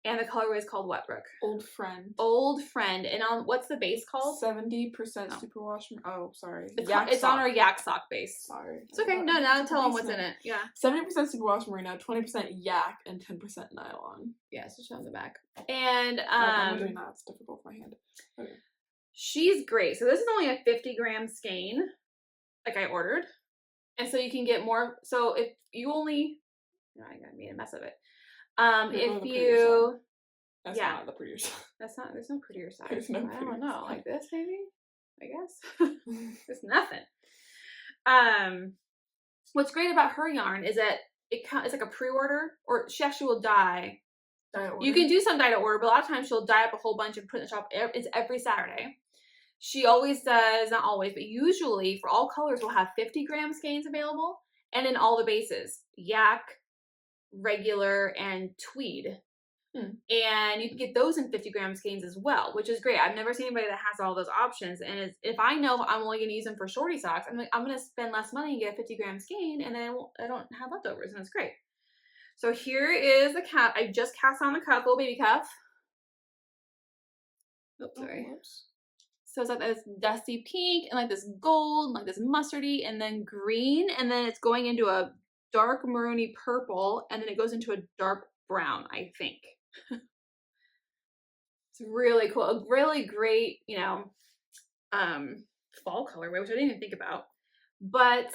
And the colorway is called what, Brooke? Old Friend. Old Friend. And what's the base called? 70% superwash. Oh, sorry. It's on our yak sock base. Sorry. It's okay. No, now tell them what's in it. Yeah. 70% superwash merino, 20% yak, and 10% nylon. Yeah, so show on the back. And I'm doing that. It's difficult for my hand. Okay. She's great. So this is only a 50-gram skein, like I ordered. And so you can get more. So if you only, I made a mess of it. If you, that's not the prettier side. There's no prettier side. There's no I don't know, side. like this maybe, I guess. There's nothing. What's great about her yarn is that it's like a pre-order, or she actually will dye. You can do some dye to order, but a lot of times she'll dye up a whole bunch and put it in the shop. It's every Saturday. She always does, not always, but usually for all colors we'll have 50-gram skeins available, and in all the bases, yak, regular, and tweed. And you can get those in 50-gram skeins as well, which is great. I've never seen anybody that has all those options. And if I know I'm only going to use them for shorty socks, I'm going to spend less money and get a 50-gram skein, and then I don't have leftovers, and it's great. So here is the cuff. I just cast on the cuff, little baby cuff. Oops, sorry. So it's like this dusty pink, and like this gold, and like this mustardy, and then green, and then it's going into a dark maroony purple, and then it goes into a dark brown, I think. It's really cool. A really great, fall colorway, which I didn't even think about. But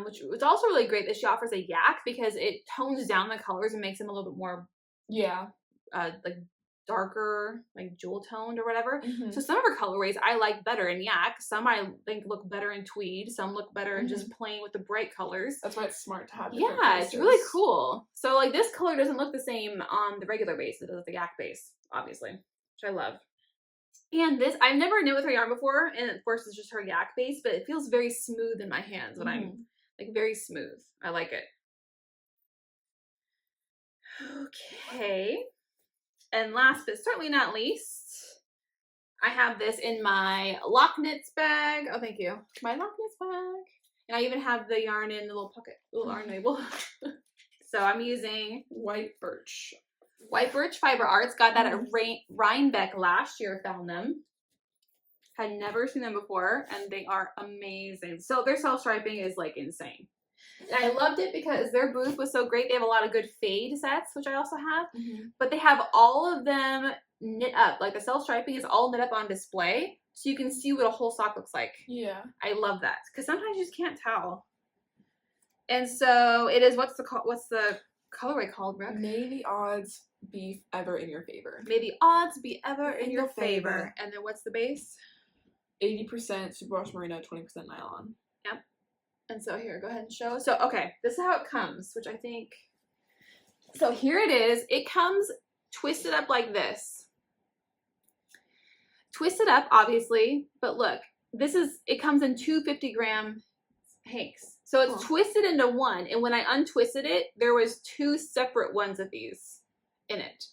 which was also really great that she offers a yak, because it tones down the colors and makes them a little bit more like darker, like jewel toned or whatever. So some of her colorways I like better in yak. Some I think look better in tweed. Some look better in just plain with the bright colors. That's why it's smart to have. Yeah, it's really cool. So like this color doesn't look the same on the regular base as it does the yak base, obviously, which I love. And this, I've never knit with her yarn before, and of course it's just her yak base, but it feels very smooth in my hands when I'm like very smooth. I like it. Okay. And last but certainly not least, I have this in my lock knits bag. Oh, thank you. My lock knits bag. And I even have the yarn in the little pocket, little yarn label. So I'm using White Birch. White Birch Fiber Arts. Got that at Rhinebeck last year. Found them. Had never seen them before, and they are amazing. So their self-striping is like insane. And I loved it because their booth was so great. They have a lot of good fade sets, which I also have. But they have all of them knit up. Like the self-striping is all knit up on display. So you can see what a whole sock looks like. Yeah. I love that. Because sometimes you just can't tell. And so it is, what's the colorway called, Brooke? May the odds be ever in your favor. May the odds be ever in your favor. And then what's the base? 80% superwash merino, 20% nylon. Yep. And so here, go ahead and show. So, okay, this is how it comes, which I think, so here it is. It comes twisted up like this. Twisted up, obviously, but look, it comes in 2 50-gram hanks. So it's twisted into one, and when I untwisted it, there was 2 separate ones of these in it.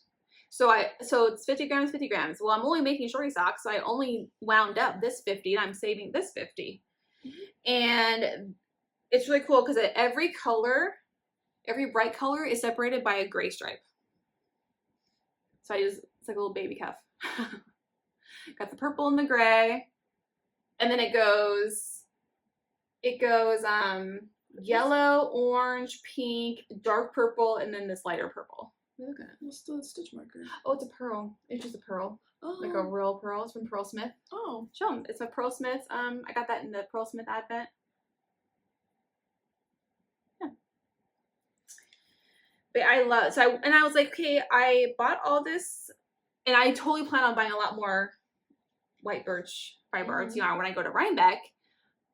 So it's 50 grams, 50 grams. Well, I'm only making shorty socks, so I only wound up this 50, and I'm saving this 50. And it's really cool because every bright color is separated by a gray stripe. So it's like a little baby cuff. Got the purple and the gray, and then it goes yellow, orange, pink, dark purple, and then this lighter purple. Look at it. What's the stitch marker? Oh, it's a pearl. It's just a pearl. Oh. Like a real pearl. It's from Pearl Smith. Oh. Show them. It's a Pearl Smith. I got that in the Pearl Smith Advent. Yeah. But I love, I was like, okay, I bought all this, and I totally plan on buying a lot more White Birch Fiber Arts yarn when I go to Rhinebeck.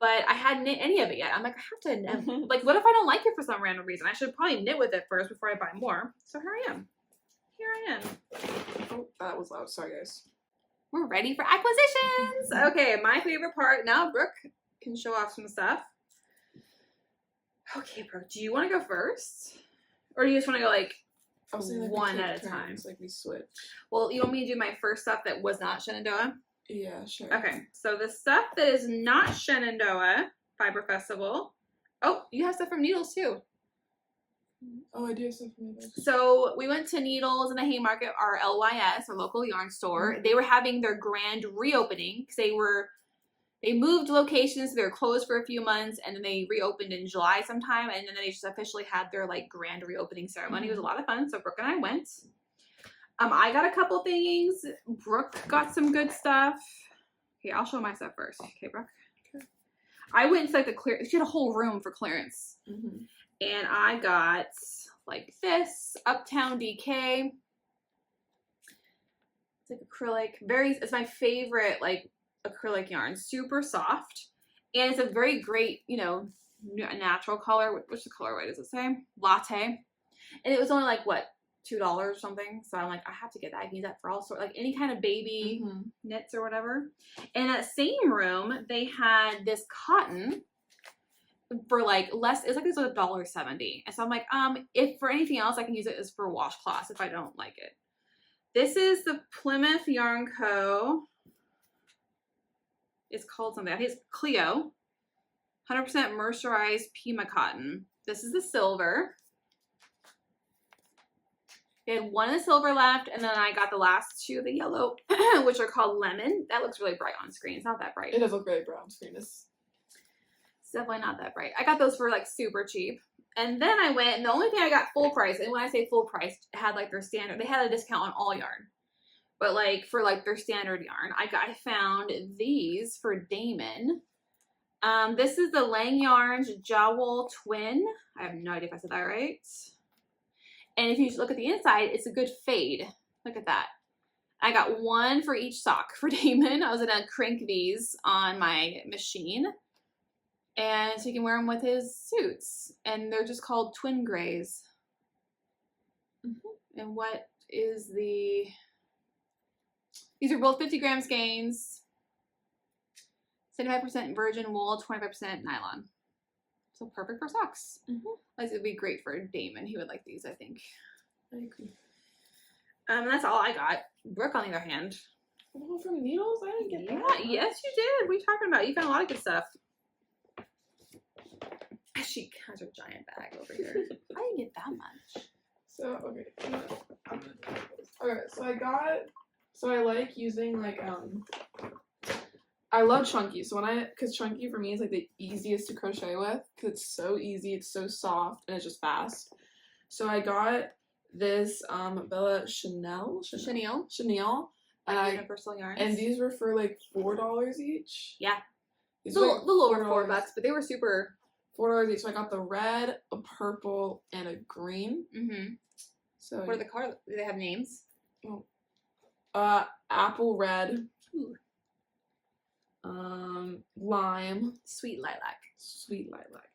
But I hadn't knit any of it yet. I'm like, I have to knit. Like, what if I don't like it for some random reason? I should probably knit with it first before I buy more. So here I am. Oh, that was loud. Sorry, guys. We're ready for acquisitions. Okay, my favorite part. Now Brooke can show off some stuff. Okay, Brooke, do you want to go first? Or do you just want to go like one at a time? Like we switch. Well, you want me to do my first stuff that was not Shenandoah? Yeah, sure. Okay, so the stuff that is not Shenandoah Fiber Festival. Oh, you have stuff from Needles too. Oh, I do have stuff from Needles. So we went to Needles in the Haymarket, our LYS, our local yarn store. They were having their grand reopening because they moved locations. So they were closed for a few months, and then they reopened in July sometime, and then they just officially had their like grand reopening ceremony. It was a lot of fun. So Brooke and I went. I got a couple things. Brooke got some good stuff. Okay, I'll show my stuff first. Okay, Brooke. Okay. I went into like the clearance. She had a whole room for clearance. And I got like this Uptown DK. It's like acrylic. It's my favorite like acrylic yarn. Super soft. And it's a very great, natural color. What's the colorway? Does it say? Latte. And it was only like, what? $2 or something. So I'm like, I have to get that. I can use that for all sorts, like any kind of baby knits or whatever. And in that same room, they had this cotton for like less. It's like it was $1.70. And so I'm like, if for anything else, I can use it as for washcloths if I don't like it. This is the Plymouth Yarn Co. It's called something. I think it's Clio. 100% mercerized Pima cotton. This is the silver. They had one of the silver left, and then I got the last 2 of the yellow, which are called lemon. That looks really bright on screen. It's not that bright. It does look really bright on screen. It's definitely not that bright. I got those for like super cheap. And then I went, and the only thing I got full price, and when I say full price, it had like their standard, they had a discount on all yarn. But like for like their standard yarn, I found these for Damon. This is the Lang Yarns Jowl Twin. I have no idea if I said that right. And if you look at the inside, it's a good fade. Look at that. I got one for each sock for Damon. I was going to crank these on my machine. And so you can wear them with his suits. And they're just called twin grays. And what is the... These are both 50 gram skeins. 75% virgin wool, 25% nylon. So perfect for socks. Like, it'd be great for Damon. He would like these, I think. I agree. That's all I got. Brooke, on the other hand. Well, from needles? I didn't get that. Yes, you did. What are you talking about? You found a lot of good stuff. She has her giant bag over here. I didn't get that much. So, okay, so I like using, like, I love chunky. So because chunky for me is, like, the easiest to crochet with, because it's so easy, it's so soft, and it's just fast. So I got this, Bella Chanel. And Universal yarns. And these were for, like, $4 each. Yeah. These a were little over $4, but they were super... $4 each. So I got the red, a purple, and a green. Mm-hmm. So what are the colors? Do they have names? Oh. Apple red. Ooh. Lime. Sweet lilac.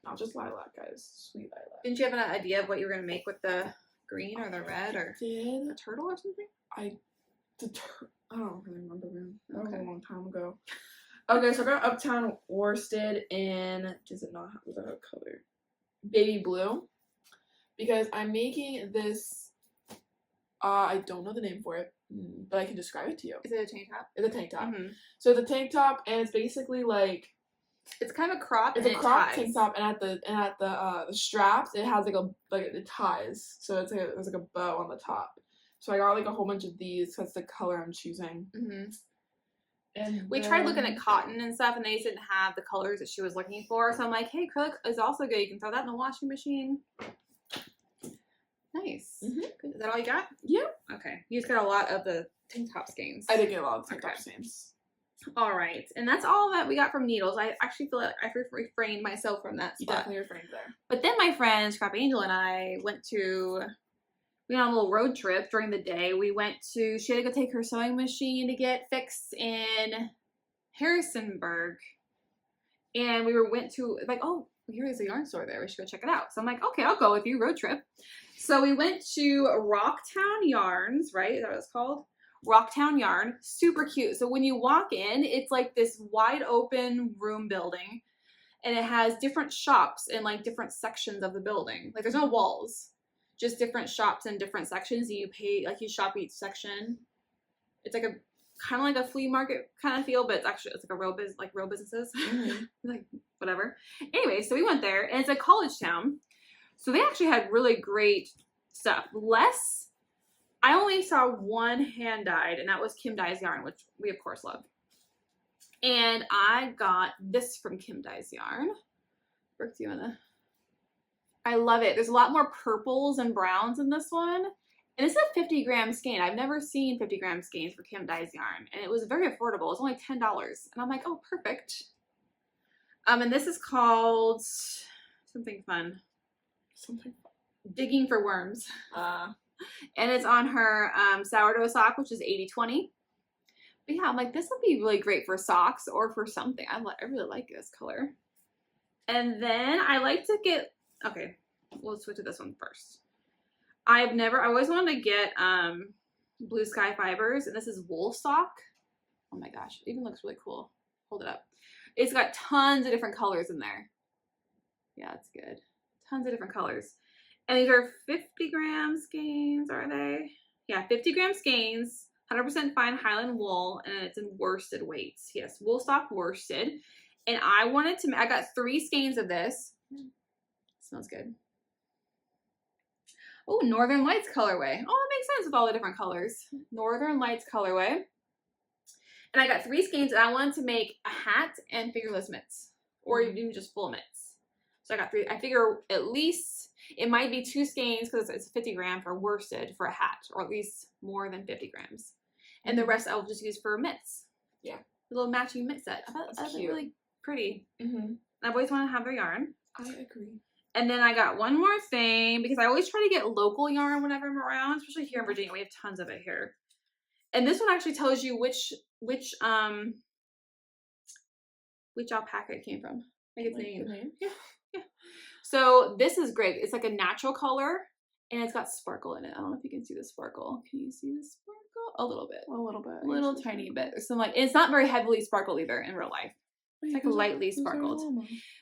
Not just lilac, guys. Sweet lilac. Didn't you have an idea of what you were gonna make with the green or the red or a turtle or something? I don't really remember, man. That was a long time ago. Okay, so I got Uptown Worsted in, does it not have a color? Baby blue. Because I'm making this, I don't know the name for it, but I can describe it to you. Is it a tank top? It's a tank top. Mm-hmm. So it's a tank top, and it's basically like, it's kind of a crop. It's a crop tank top, and at the straps, it has it ties. So it's like there's like a bow on the top. So I got like a whole bunch of these. That's the color I'm choosing. Mm-hmm. And we tried looking at cotton and stuff, and they didn't have the colors that she was looking for. So I'm like, hey, acrylic is also good. You can throw that in the washing machine. Nice. Mm-hmm. Is that all you got? Yeah. Okay. You just got a lot of the tank top skeins. I did get a lot of tank top skeins. All right. And that's all that we got from needles. I actually feel like I refrained myself from that spot. You definitely refrained there. But then my friend, Scrappy Angel, and I we went on a little road trip during the day. She had to go take her sewing machine to get fixed in Harrisonburg. And we went to, like, oh, here is a yarn store there. We should go check it out. So I'm like, okay, I'll go with you, road trip. So we went to Rocktown Yarns, right? Is that what it's called? Rocktown Yarn. Super cute. So when you walk in, it's like this wide open room building. And it has different shops in, like, different sections of the building. Like, there's no walls. Just different shops in different sections. You pay, like, you shop each section. It's like a kind of like a flea market kind of feel, but it's like a real businesses, like whatever. Anyway, so we went there, and it's a college town, so they actually had really great stuff. I only saw one hand dyed, and that was Kim Dye's yarn, which we of course love. And I got this from Kim Dye's yarn. Brooke, do you wanna? I love it. There's a lot more purples and browns in this one. And it's a 50-gram skein. I've never seen 50-gram skeins for Kim Dye's yarn. And it was very affordable. It was only $10. And I'm like, oh, perfect. And this is called something fun. Digging for Worms. And it's on her sourdough sock, which is 80/20. But yeah, I'm like, this would be really great for socks or for something. I really like this color. And then I like to get, okay, we'll switch to this one first. I always wanted to get Blue Sky Fibers, and this is wool sock. Oh my gosh, it even looks really cool. Hold it up. It's got tons of different colors in there. Yeah, it's good. Tons of different colors. And these are 50-gram skeins, are they? Yeah, 50-gram skeins, 100% fine Highland wool, and it's in worsted weights. Yes, wool sock worsted. And I got 3 skeins of this. Smells good. Oh, Northern Lights colorway. Oh, it makes sense with all the different colors. Northern Lights colorway. And I got 3 skeins, and I wanted to make a hat and fingerless mitts, or even just full mitts. So I got 3. I figure at least it might be 2 skeins because it's 50 gram for worsted for a hat, or at least more than 50 grams. And the rest I'll just use for mitts. Yeah, a little matching mitt set. I thought that was really pretty. And I've always wanted to have their yarn. I agree. And then I got one more thing, because I always try to get local yarn whenever I'm around, especially here in Virginia. We have tons of it here. And this one actually tells you which alpaca it came from. Like its name. Yeah. So this is great. It's like a natural color, and it's got sparkle in it. I don't know if you can see the sparkle. Can you see the sparkle? A little bit. A little tiny bit. There's some it's not very heavily sparkled either in real life. It's like lightly sparkled.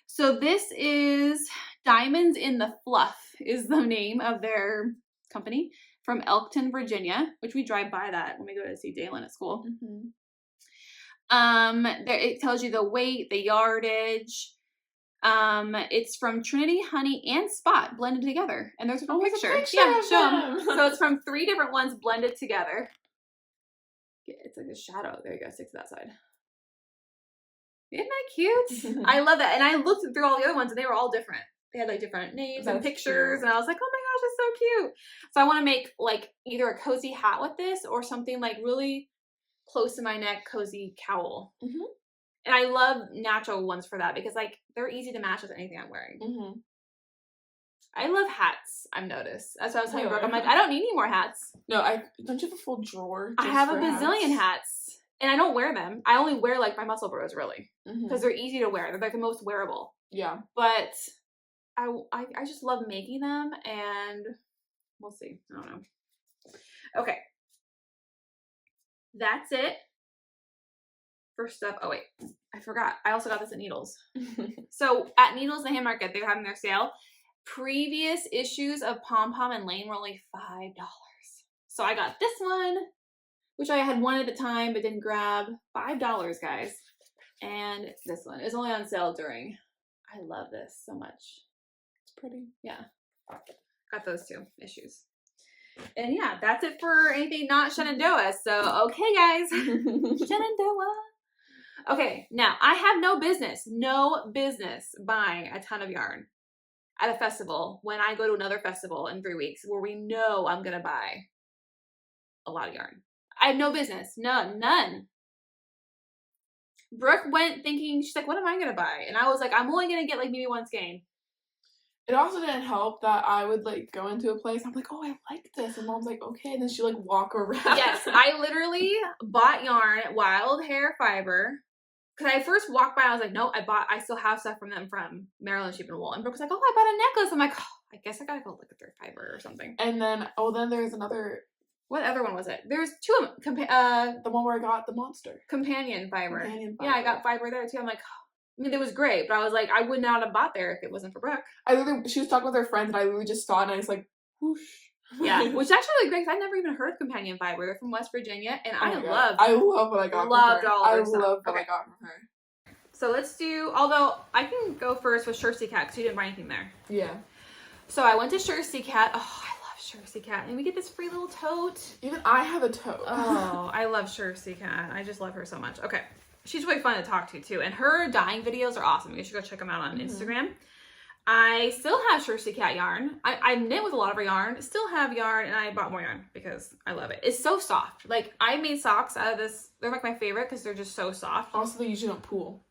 So this is Diamonds in the Fluff is the name of their company, from Elkton, Virginia, which we drive by that when we go to see Dalen at school. It tells you the weight, the yardage. It's from Trinity, Honey, and Spot blended together. And there's a picture. Yeah, show them. So it's from 3 different ones blended together. It's like a shadow. There you go. Stick to that side. Isn't that cute? I love that. And I looked through all the other ones and they were all different. They had like different names and pictures. Cute. And I was like, oh my gosh, it's so cute. So I want to make like either a cozy hat with this or something like really close to my neck, cozy cowl. Mm-hmm. And I love natural ones for that because like they're easy to match with anything I'm wearing. Mm-hmm. I love hats, I've noticed. That's what I was telling Brooke. I'm like, I don't need any more hats. No, don't you have a full drawer? I have a bazillion hats. And I don't wear them. I only wear like my Musselburghs really. Because they're easy to wear. They're like the most wearable. Yeah. But I just love making them and we'll see. I don't know. Okay. That's it. First up, oh wait, I forgot. I also got this at Needles. So at Needles and the Haymarket, they're having their sale. Previous issues of Pom Pom and Lane were only $5. So I got this one, which I had one at the time but didn't grab. $5, guys. And this one is only on sale during. I love this so much. It's pretty. Yeah. Got those 2 issues. And yeah, that's it for anything not Shenandoah. So, okay, guys. Shenandoah. Okay, now I have no business buying a ton of yarn at a festival when I go to another festival in 3 weeks where we know I'm going to buy a lot of yarn. I have no business. None. Brooke went thinking, she's like, what am I going to buy? And I was like, I'm only going to get like maybe 1 skein. It also didn't help that I would like go into a place. I'm like, oh, I like this. And Mom's like, okay. And then she like walk around. Yes, I literally bought yarn at Wild Hair Fiber. Because I first walked by, I was like, no, I still have stuff from them from Maryland Sheep and Wool. And Brooke was like, oh, I bought a necklace. I'm like, oh, I guess I gotta go look at their fiber or something. And then, then there's another. What other one was it? There's 2 of them. The one where I got the monster. Companion fiber. Yeah, I got fiber there too. I'm like, oh. I mean, it was great, but I was like, I would not have bought there if it wasn't for Brooke. She was talking with her friends and I literally just saw it and I was like, whoosh. Yeah, which is actually really great because I'd never even heard of Companion Fiber. They're from West Virginia, and I love what I got from her. I love what I got from her. So let's do, although I can go first with Shirtsy Cat because you didn't buy anything there. Yeah. So I went to Shirtsy Cat. Oh, I love Shirtsy Cat. And we get this free little tote. Even I have a tote. Oh, I love Shirtsy Cat. I just love her so much. Okay. She's really fun to talk to too. And her dyeing videos are awesome. You should go check them out on Instagram. I still have Shirtsy Cat yarn. I knit with a lot of her yarn. Still have yarn, and I bought more yarn because I love it. It's so soft. Like, I made socks out of this. They're like my favorite because they're just so soft. Also, they usually don't pool.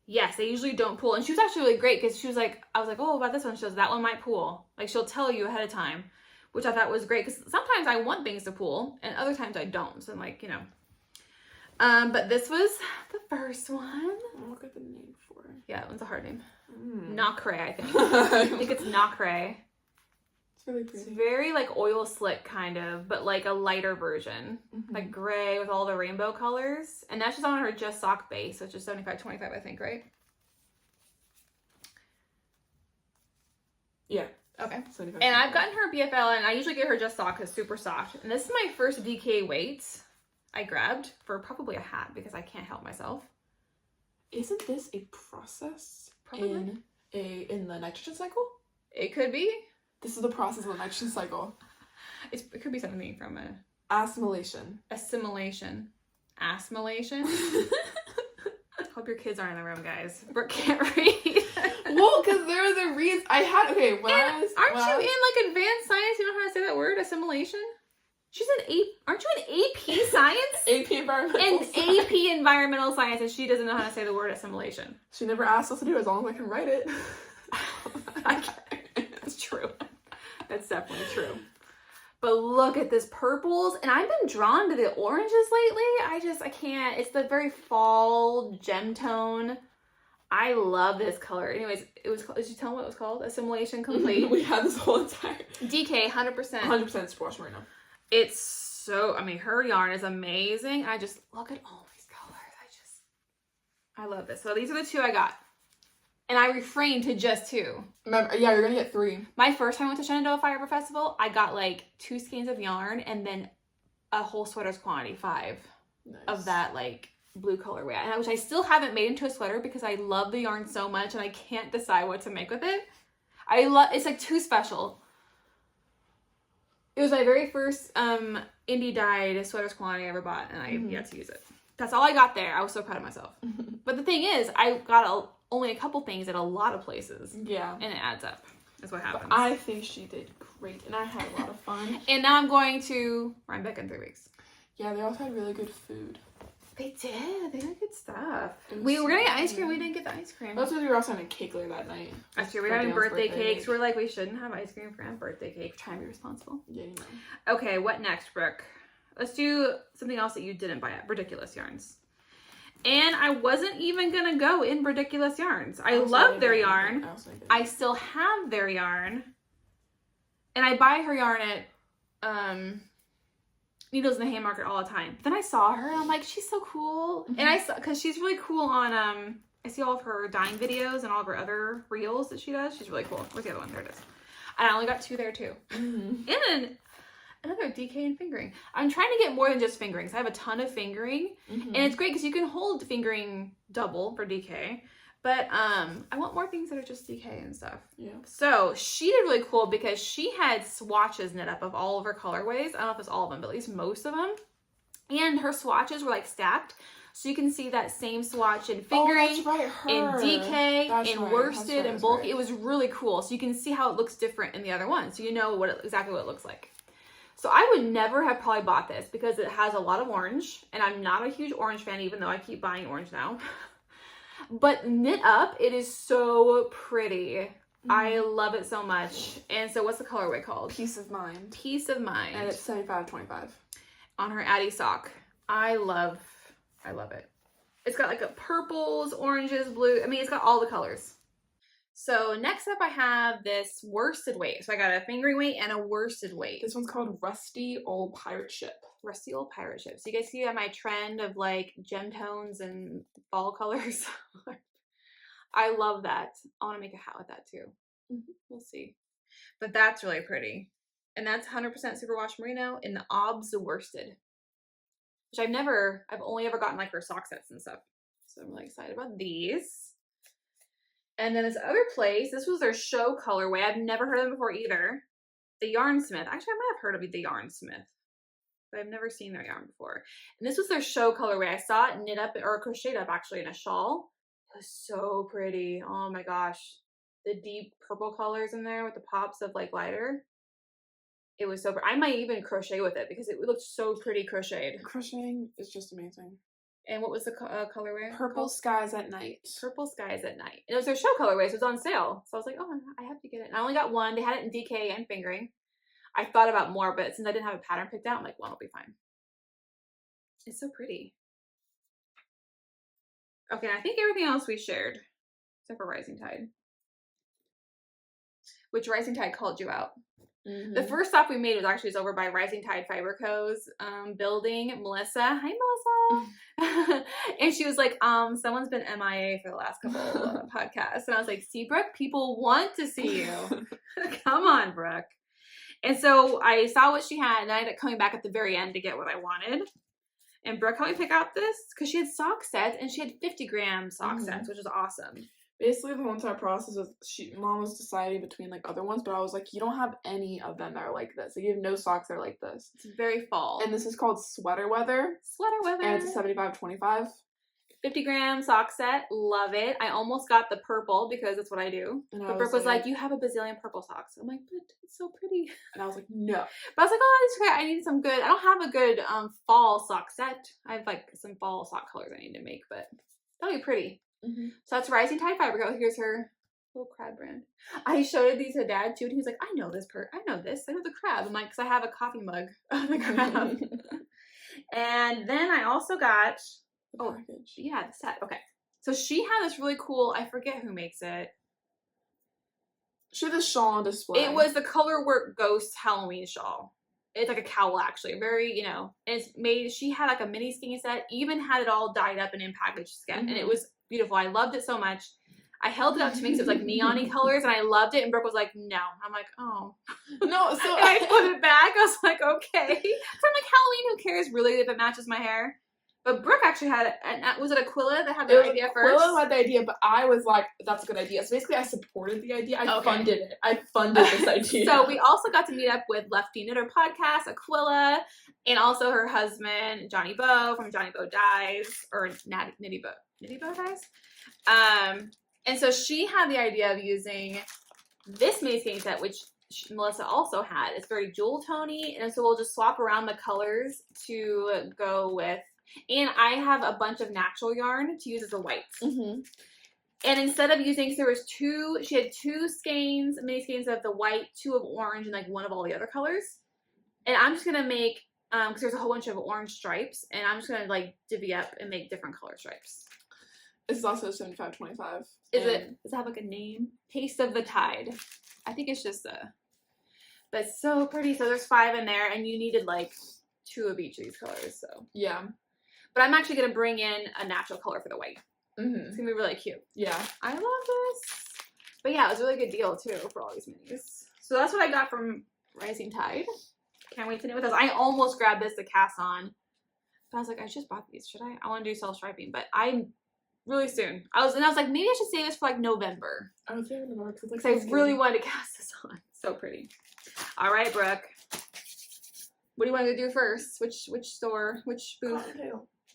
Yes, they usually don't pool. And she was actually really great because she was like, I was like, oh, about this one. She goes, that one might pool. Like, she'll tell you ahead of time, which I thought was great because sometimes I want things to pool and other times I don't. So I'm like, you know. But this was the first one. Look at the name for it. Yeah, that one's a hard name. Nacre, I think. I think it's Nacre. It's really pretty. It's very like oil slick kind of, but like a lighter version. Like gray with all the rainbow colors. And that's just on her Just Sock base, which is 75-25, I think, right? Yeah. Okay. 75. And I've gotten her BFL, and I usually get her Just Sock because it's super soft. And this is my first DK weight I grabbed for probably a hat because I can't help myself. Isn't this a process in the nitrogen cycle? It could be. This is the process of the nitrogen cycle. It could be something from a... Assimilation. Assimilation. Assimilation? Hope your kids aren't in the room, guys. Brooke can't read. Well, because there was a reason. Aren't you in like advanced science? You know how to say that word? Assimilation? She's aren't you in AP science? AP environmental science. AP environmental science, and she doesn't know how to say the word assimilation. She never asked us to do it as long as I can write it. That's true. That's definitely true. But look at this purples, and I've been drawn to the oranges lately. I can't. It's the very fall gem tone. I love this color. Anyways, did you tell them what it was called? Assimilation Complete. We had this whole entire... DK, 100%. 100% squash merino. It's so, I mean, her yarn is amazing. I just, look at all these colors. I love this. So these are the 2 I got. And I refrained to just 2. Remember, yeah, you're going to get 3. My first time I went to Shenandoah Fiber Festival, I got like 2 skeins of yarn and then a whole sweater's quantity, 5 of that like blue colorway, which I still haven't made into a sweater because I love the yarn so much and I can't decide what to make with it. It's like too special. It was my very first indie dyed sweaters quantity I ever bought, and I have yet to use it. That's all I got there. I was so proud of myself. But the thing is, I got only a couple things at a lot of places. Yeah. And it adds up. That's what happens. But I think she did great, and I had a lot of fun. And now I'm going to Rhinebeck in 3 weeks. Yeah, they also had really good food. They did. They had good stuff. We were gonna get ice cream. We didn't get the ice cream. That's because we were also having a cake later that night. That's true. We were having birthday cakes. We're like, we shouldn't have ice cream for a birthday cake. Try and be responsible. Yeah, you know. Okay, what next, Brooke? Let's do something else that you didn't buy at Ridiculous Yarns. And I wasn't even gonna go in Ridiculous Yarns. I love their yarn. I still have their yarn. And I buy her yarn at Needles in the Haymarket all the time. Then I saw her and I'm like, she's so cool. And I saw, because she's really cool on I see all of her dyeing videos and all of her other reels that she does. She's really cool. Where's the other one? There it is. And I only got 2 there too. And another DK and fingering. I'm trying to get more than just fingering. I have a ton of fingering. And it's great because you can hold fingering double for DK. But I want more things that are just DK and stuff. Yeah. So she did really cool because she had swatches knit up of all of her colorways. I don't know if it's all of them, but at least most of them. And her swatches were like stacked. So you can see that same swatch in fingering, in DK, in worsted, and bulk. It was really cool. So you can see how it looks different in the other one. So you know exactly what it looks like. So I would never have probably bought this because it has a lot of orange. And I'm not a huge orange fan, even though I keep buying orange now. But knit up, it is so pretty. I love it so much. And so what's the colorway called? Peace of Mind. Peace of Mind. And it's 75-25. On her Addie sock. I love it. It's got like a purples, oranges, blue. I mean, it's got all the colors. So next up I have this worsted weight. So I got a fingering weight and a worsted weight. This one's called Rusty Old Pirate Ship. Rusty Old Pirate Ship. So you guys see my trend of like gem tones and fall colors. I love that. I want to make a hat with that too. We'll see. But that's really pretty. And that's 100% superwash merino in the Obs worsted. Which I've only ever gotten like her sock sets and stuff. So I'm really excited about these. And then this other place, this was their show colorway. I've never heard of them before either. The Yarnsmith. Actually, I might have heard of the Yarnsmith. But I've never seen their yarn before. And this was their show colorway. I saw it knit up, or crocheted up actually in a shawl. It was so pretty. Oh my gosh. The deep purple colors in there with the pops of like lighter. It was so pretty. I might even crochet with it because it looked so pretty crocheted. Crocheting is just amazing. And what was the colorway? Purple Skies at Night. Purple Skies at Night. And it was their show colorway, so it was on sale. So I was like, oh, I have to get it. And I only got one. They had it in DK and fingering. I thought about more, but since I didn't have a pattern picked out, I'm like, one will be fine. It's so pretty. Okay, I think everything else we shared, except for Rising Tide. Which Rising Tide called you out. The first stop we made was actually over by Rising Tide Fiber Co.'s building. Melissa. Hi, Melissa. And she was like, someone's been MIA for the last couple podcasts. And I was like, see, Brooke, people want to see you. Come on, Brooke. And so I saw what she had, and I ended up coming back at the very end to get what I wanted. And Brooke helped me pick out this because she had sock sets, and she had 50-gram sock sets, which is awesome. Basically, the whole entire process was Mom was deciding between like other ones, but I was like, you don't have any of them that are like this. Like, you have no socks that are like this. It's very fall. And this is called Sweater Weather. Sweater Weather. And it's a 75-25. 50-gram sock set. Love it. I almost got the purple because that's what I do. And but Brooke was like, you have a bazillion purple socks. I'm like, but it's so pretty. And I was like, no. But I was like, oh, that's great. I need some good. I don't have a good fall sock set. I have like some fall sock colors I need to make, but that'll be pretty. So that's Rising Tide Fiber Co. Here's her little crab brand. I showed these to Dad too, and he was like, I know this. I know the crab. I'm like, because I have a coffee mug of the crab. And then I also got the set. Okay. So she had this really cool, I forget who makes it. She had this shawl on display. It was the Colorwork Ghost Halloween shawl. It's like a cowl, actually. Very, and it's made, she had like a mini skein set, even had it all dyed up and in packaged skin. And it was beautiful. I loved it so much. I held it up to me because it was like neon-y colors, and I loved it. And Brooke was like, no. I'm like, oh. No, so. And I put it back. I was like, okay. So I'm like, Halloween, who cares really if it matches my hair? But Brooke actually had, was it Aquila that had the idea first? Aquila had the idea, but I was like, that's a good idea. So basically, I supported the idea. I funded it. I funded this idea. So we also got to meet up with Lefty Knitter Podcast, Aquila, and also her husband, Johnny Bo from Johnny Bo Dies, or Nitty Bo Dies. And so she had the idea of using this mini skein set, which Melissa also had. It's very jewel tony, and so we'll just swap around the colors to go with. And I have a bunch of natural yarn to use as a white. Mm-hmm. And instead of using, so there was she had 2 skeins, mini skeins of the white, 2 of orange, and like 1 of all the other colors. And I'm just gonna make, because there's a whole bunch of orange stripes, and I'm just gonna like divvy up and make different color stripes. This is also 75-25. Does it have like a name? Taste of the Tide. I think it's just but it's so pretty. So there's 5 in there, and you needed like 2 of each of these colors. So yeah. But I'm actually gonna bring in a natural color for the white. Mm-hmm. It's gonna be really cute. Yeah. I love this. But yeah, it was a really good deal too for all these minis. So that's what I got from Rising Tide. Can't wait to knit with us. I almost grabbed this to cast on. But I was like, I just bought these. Should I? I want to do self-striping, but I'm really soon. I was like, maybe I should save this for like November. I was saving November because I really wanted to cast this on. So pretty. All right, Brooke. What do you want to do first? Which store? Which booth?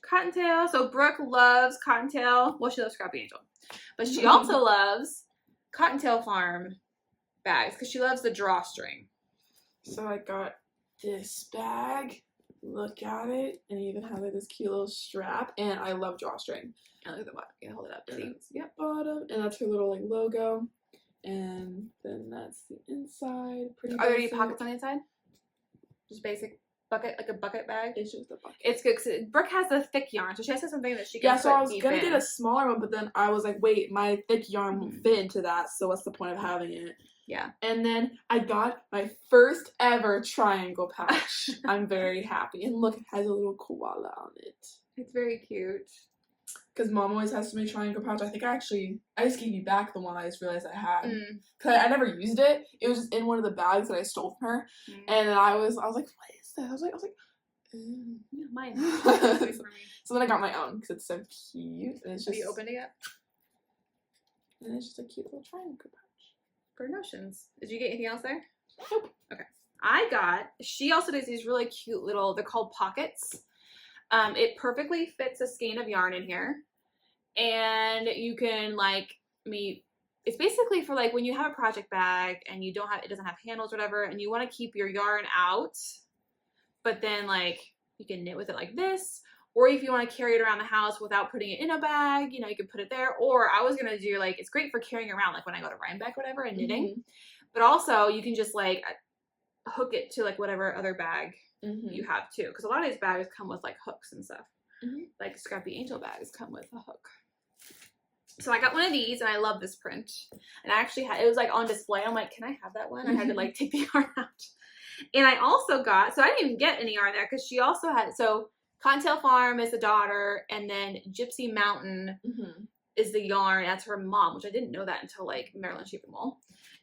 Cottontail. So Brooke loves Cottontail. Well, she loves Scrappy Angel. But she also loves Cottontail Farm bags because she loves the drawstring. So I got this bag. Look at it. And it even has like this cute little strap. And I love drawstring. And look at the bottom. You can hold it up. Yep. Bottom. And that's her little like logo. And then that's the inside. Pretty Are there any pockets on the inside? Just basic bucket, like a bucket bag? It's just a bucket. It's good because Brooke has a thick yarn, so she has to have something that she can Yeah, so I was gonna get a smaller one, but then I was like, wait, my thick yarn won't fit into that, so what's the point of having it? Yeah. And then I got my first ever triangle pouch. I'm very happy. And look, it has a little koala on it. It's very cute. Because Mom always has to make triangle pouch. I think I just gave you back the one I just realized I had. Because I never used it. It was just in one of the bags that I stole from her. And then I was like, what is that? I was like, yeah, mine. So then I got my own because it's so cute. And it's just, have you opened it yet? And it's just a cute little triangle pouch. For notions. Did you get anything else there? Nope. Okay. She also does these really cute little, they're called pockets. It perfectly fits a skein of yarn in here. And you can it's basically for like when you have a project bag and it doesn't have handles or whatever, and you want to keep your yarn out, but then like you can knit with it like this, or if you want to carry it around the house without putting it in a bag, you can put it there. Or I was gonna do it's great for carrying around like when I go to Rhinebeck or whatever and knitting, but also you can just like hook it to like whatever other bag you have too, because a lot of these bags come with like hooks and stuff. Like Scrappy Angel bags come with a hook. So I got one of these, and I love this print. And I actually it was like on display. I'm like, can I have that one? I had to like take the yarn out. And I also got, so I didn't even get any yarn there because she also had, so Cottontail Farm is the daughter, and then Gypsy Mountain is the yarn. That's her mom, which I didn't know that until like Maryland Sheep and Wool.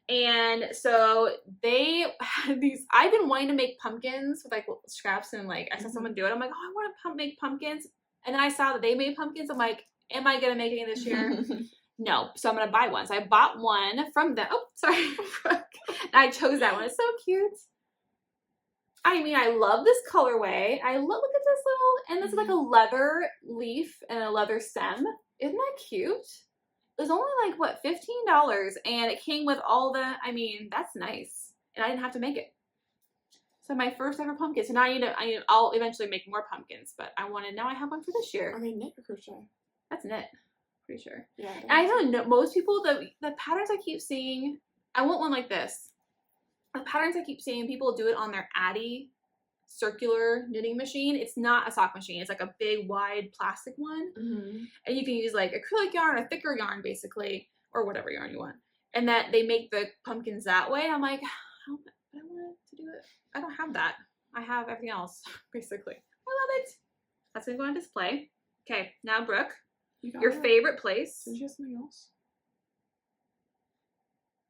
And so they had these, I've been wanting to make pumpkins with like scraps, and like I saw someone do it. I'm like, oh, I want to make pumpkins. And then I saw that they made pumpkins. I'm like, am I going to make any this year? No. So I'm going to buy one. So I bought one from them. Oh, sorry. And I chose that one. It's so cute. I mean, I love this colorway. Look at this little, and this is like a leather leaf and a leather stem. Isn't that cute? It was only like, what, $15, and it came with all the, I mean, that's nice. And I didn't have to make it. So my first ever pumpkin. So now I'll eventually make more pumpkins, but now I have one for this year. I mean, knit or crochet? That's knit. Pretty sure. Yeah. And I don't know, most people, the patterns I keep seeing, I want one like this. The patterns I keep seeing, people do it on their Addy circular knitting machine. It's not a sock machine. It's like a big, wide plastic one. And you can use like acrylic yarn or thicker yarn, basically, or whatever yarn you want. And that they make the pumpkins that way. I'm like, I want to do it. I don't have that. I have everything else, basically. I love it. That's going to go on display. Okay, now Brooke, your favorite place. Did you have something else?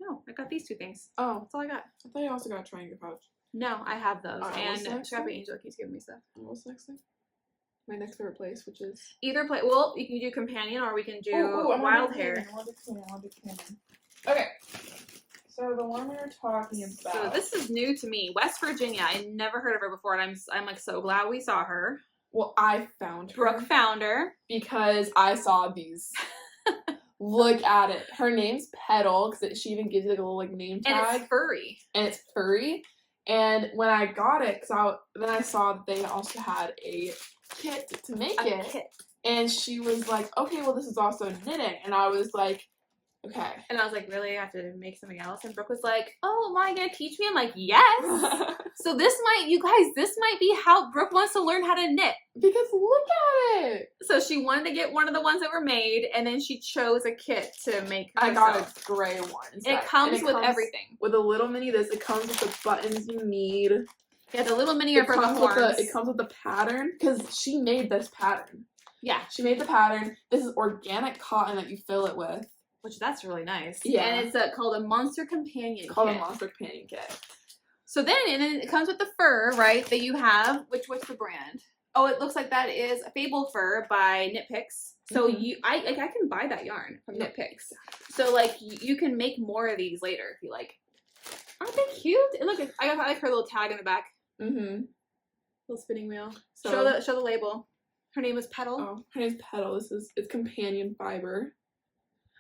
No, I got these 2 things. Oh. That's all I got. I thought you also got a triangle pouch. No, I have those. What's and next Scrappy Angel keeps giving me stuff. What's next thing? my next favorite place, which is either place. Well, you can do companion or we can do wild hair. I want to do companion. Okay. So the one we were talking about. So this is new to me. West Virginia. I never heard of her before, and I'm like so glad we saw her. Well, I found her. Brooke found her because I saw these. Look at it. Her name's Petal because she even gives you like a little like name tag. And it's furry. And when I got it, then I saw that they also had a kit to make it. Kit. And she was like, "Okay, well, this is also knitting," and I was like. Okay. And I was like, really? I have to make something else? And Brooke was like, oh, am I going to teach me? I'm like, yes. So this might be how Brooke wants to learn how to knit. Because look at it. So she wanted to get one of the ones that were made, and then she chose a kit to make herself. I got a gray one. And it comes with everything. With a little mini it comes with the buttons you need. Yeah, the little mini are for the horns. It comes with the pattern, because she made this pattern. Yeah. She made the pattern. This is organic cotton that you fill it with. Which that's really nice. Yeah. And it's called a Monster Companion Kit. A Monster Companion Kit. So then it comes with the fur, right, that you have. What's the brand? Oh, it looks like that is a Fable Fur by Knit Picks. So I can buy that yarn from Knit Picks. So like you can make more of these later if you like. Aren't they cute? And look, I got like her little tag in the back. Mm-hmm. Little spinning wheel. So show the label. Her name is Petal. Oh, her name's Petal. It's companion fiber.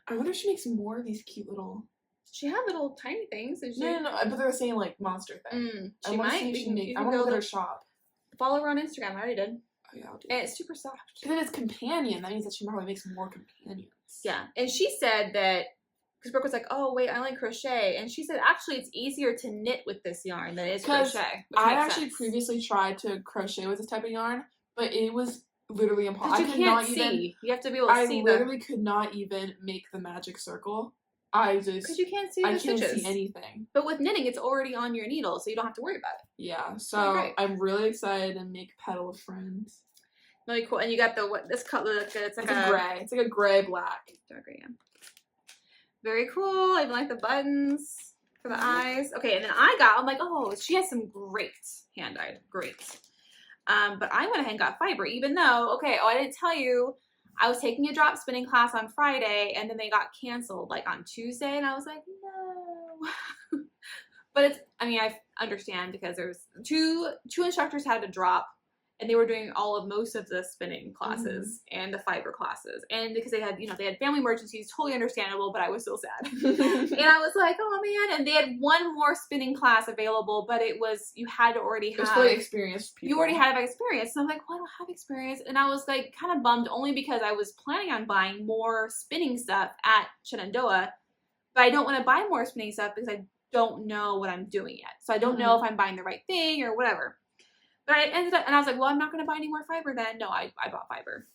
I wonder if she makes more of these cute little. She had little tiny things. No, but they're saying like monster thing. She might. I want to go to their shop. Follow her on Instagram. I already did. Oh yeah, I'll do. And it's super soft. Because if it's companion, that means that she probably makes more companions. Yeah, and she said that because Brooke was like, "Oh wait, I like crochet," and she said actually it's easier to knit with this yarn than it is crochet. I actually previously tried to crochet with this type of yarn, but it was literally impossible. You can't see. You have to be able to see. I literally could not even make the magic circle. Because you can't see the stitches. I can't see anything. But with knitting, it's already on your needle, so you don't have to worry about it. Yeah, so I'm really excited to make Petal of Friends. Really cool. And you got this color. It's like a gray. It's like a gray black. Dark gray. Yeah. Very cool. I even like the buttons for the eyes. Okay, and then I'm like, oh, she has some great hand-dyed. Great. But I went ahead and got fiber, even though, I didn't tell you, I was taking a drop spinning class on Friday, and then they got canceled, like, on Tuesday, and I was like, no. But I understand, because there's two instructors had to drop, and they were doing most of the spinning classes and the fiber classes, and because they had family emergencies, totally understandable, but I was still sad. And I was like, oh man, and they had one more spinning class available, but you had to already have. It's really experienced people. You already had experience, and I'm like, well, I don't have experience, and I was like kind of bummed only because I was planning on buying more spinning stuff at Shenandoah, but I don't want to buy more spinning stuff because I don't know what I'm doing yet, so I don't know if I'm buying the right thing or whatever. But I ended up, and I was like, well, I'm not going to buy any more fiber then. No, I bought fiber.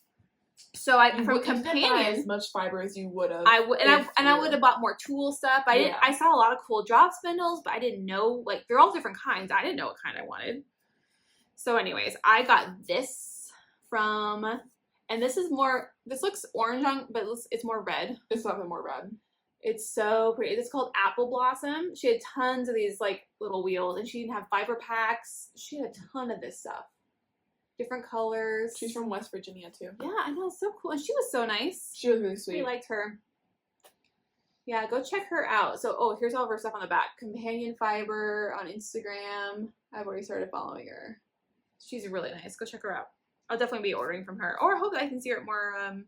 So from companion, buy as much fiber as you would have. I would have bought more tool stuff. I saw a lot of cool drop spindles, but I didn't know, like, they're all different kinds. I didn't know what kind I wanted. So anyways, I got this and this looks orange but it's more red. It's definitely more red. It's so pretty. It's called Apple Blossom. She had tons of these like little wheels, and she didn't have fiber packs. She had a ton of this stuff. Different colors. She's from West Virginia too. Yeah, I know, it's so cool. And she was so nice. She was really sweet. I liked her. Yeah, go check her out. So, here's all of her stuff on the back. Companion Fiber on Instagram. I've already started following her. She's really nice. Go check her out. I'll definitely be ordering from her. Or I hope that I can see her at more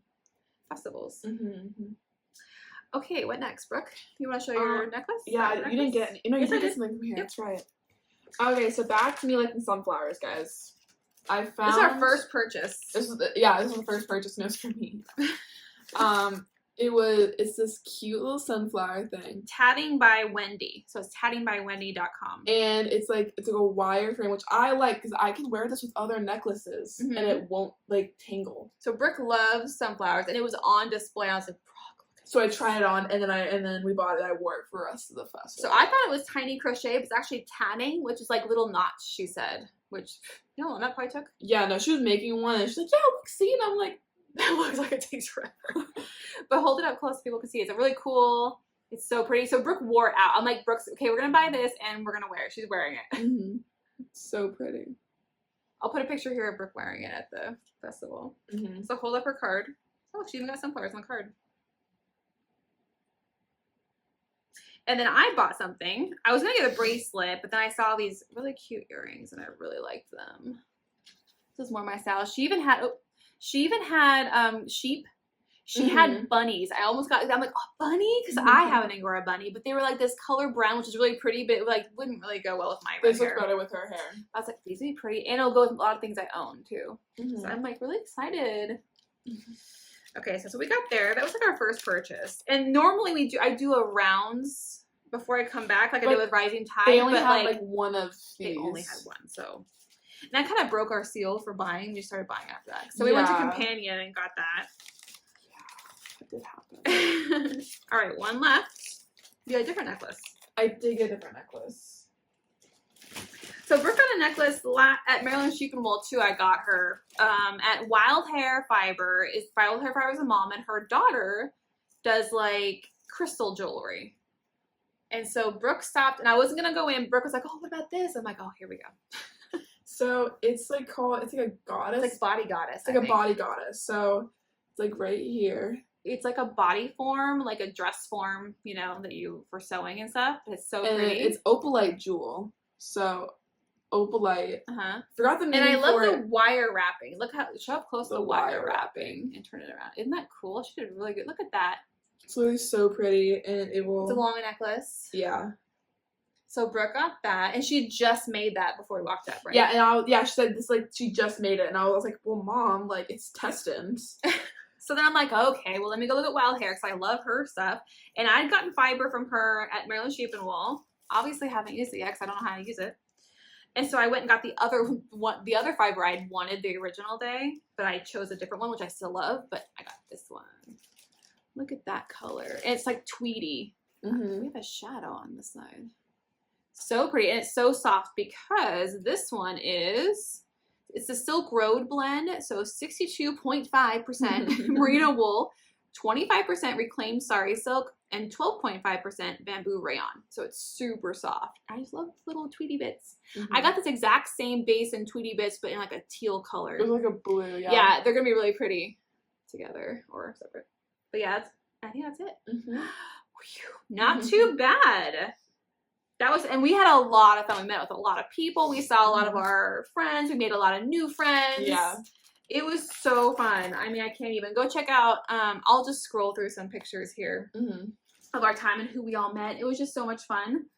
festivals. Okay, what next, Brooke? You want to show your necklace? Yeah, you didn't get any. No, you did get something from here. Yep. That's right. Okay, so back to me liking sunflowers, guys. I found... This is our first purchase. This is the first purchase news for me. It's this cute little sunflower thing. Tatting by Wendy. So it's tattingbywendy.com. And it's like a wire frame, which I like because I can wear this with other necklaces and it won't like tangle. So Brooke loves sunflowers, and it was on display. I was like, so I tried it on, and then we bought it. I wore it for the rest of the festival. So I thought it was tiny crochet, but it's actually tatting, which is like little knots, she said. Which, that probably took. Yeah, no, she was making one, and she's like, yeah, look, see? And I'm like, that looks like it takes forever. But hold it up close so people can see it. It's really cool. It's so pretty. So Brooke wore it out. I'm like, Brooke's, okay, we're going to buy this, and we're going to wear it. She's wearing it. It's so pretty. I'll put a picture here of Brooke wearing it at the festival. Mm-hmm. So hold up her card. Oh, she even got sunflowers on the card. And then I bought something. I was going to get a bracelet, but then I saw these really cute earrings, and I really liked them. This is more my style. She even had sheep. She had bunnies. I'm like, oh, bunny? Because I have an Angora bunny, but they were like this color brown, which is really pretty, but it like wouldn't really go well with my red hair. This looks better with her hair. I was like, these would be pretty, and it'll go with a lot of things I own too. So I'm like really excited. Okay, so we got there. That was like our first purchase, and normally I do a rounds before I come back, like I did with Rising Tide. They only had like one of these. They only had one, so. And that kind of broke our seal for buying. We started buying after that. So we went to Companion and got that. Did happen. All right, one left. You got a different necklace. I did get a different necklace. So Brooke got a necklace at Maryland Sheep and Wool too. I got her at Wild Hair Fiber. Wild Hair Fiber is a mom, and her daughter does like crystal jewelry. And so Brooke stopped, and I wasn't gonna go in. Brooke was like, "Oh, what about this?" I'm like, "Oh, here we go." So it's like a goddess. It's like body goddess. It's like a body goddess. So it's like right here. It's like a body form, like a dress form, you know, that you for sewing and stuff. But it's so pretty. It's opalite jewel. So opalite. Forgot the name. And I love for the wire wrapping. Look how show up close the wire wrapping and turn it around. Isn't that cool? She did really good. Look at that. It's really so pretty, and it will. It's a long necklace. Yeah. So Brooke got that, and she just made that before we walked up, right? Yeah, and she said this like she just made it, and I was like, well, Mom, like it's tested. So then I'm like, okay, well, let me go look at Wild Hair because I love her stuff. And I'd gotten fiber from her at Maryland Sheep and Wool. Obviously, haven't used it yet because I don't know how to use it. And so I went and got the other fiber I had wanted the original day, but I chose a different one, which I still love. But I got this one. Look at that color. And it's like tweedy. We have a shadow on this side. So pretty. And it's so soft because this one it's a Silk Road blend, so 62.5% merino wool, 25% reclaimed sari silk, and 12.5% bamboo rayon. So it's super soft. I just love little tweedy bits. I got this exact same base in tweedy bits, but in like a teal color. It was like a blue, yeah. Yeah, they're going to be really pretty together or separate. But yeah, I think that's it. Not too bad. And we had a lot of fun. We met with a lot of people. We saw a lot of our friends. We made a lot of new friends. Yeah. It was so fun. I mean, I can't even. Go check out, I'll just scroll through some pictures here of our time and who we all met. It was just so much fun.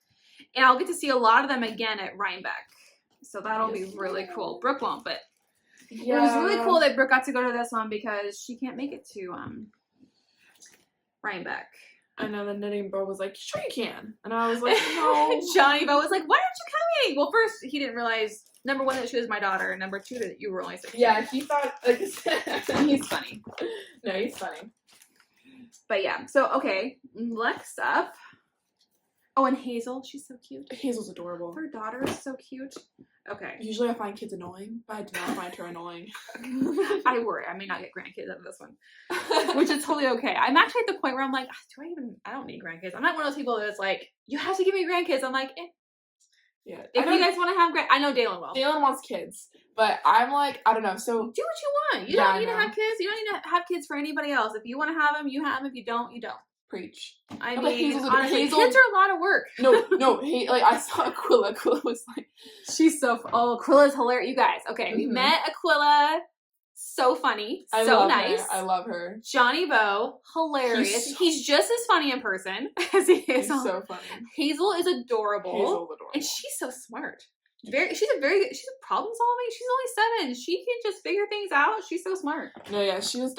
And I'll get to see a lot of them again at Rhinebeck. So that'll be really cool. Brooke won't, but it was really cool that Brooke got to go to this one because she can't make it to Rhinebeck. I know the knitting bro was like, sure you can. And I was like, no. Johnny Bo was like, why aren't you coming? Well, first, he didn't realize, number one, that she was my daughter, and number two, that you were only 16. Yeah, he thought, like, he's funny. No, he's funny. But yeah, so, okay, next up. Oh, and Hazel, she's so cute. Hazel's adorable. Her daughter is so cute. Okay. Usually I find kids annoying, but I do not find her annoying. I worry. I may not get grandkids out of this one. Which is totally okay. I'm actually at the point where I'm like, I don't need grandkids. I'm not one of those people that's like, you have to give me grandkids. I'm like, Yeah. If you guys want to have I know Dalen will. Dalen wants kids. But I'm like, I don't know. So do what you want. You don't need to have kids. You don't need to have kids for anybody else. If you want to have them, you have them. If you don't, you don't. Preach. I mean, honestly, kids are a lot of work. No, like I saw Aquila. Aquila was like, she's so. Aquila's hilarious. You guys, okay, we met Aquila. So funny, so nice. I love her. Johnny Bo, hilarious. He's just as funny in person as he is. He's so funny. Hazel is adorable, and she's so smart. She's a problem solving. She's only 7. She can just figure things out. She's so smart. No, yeah, she was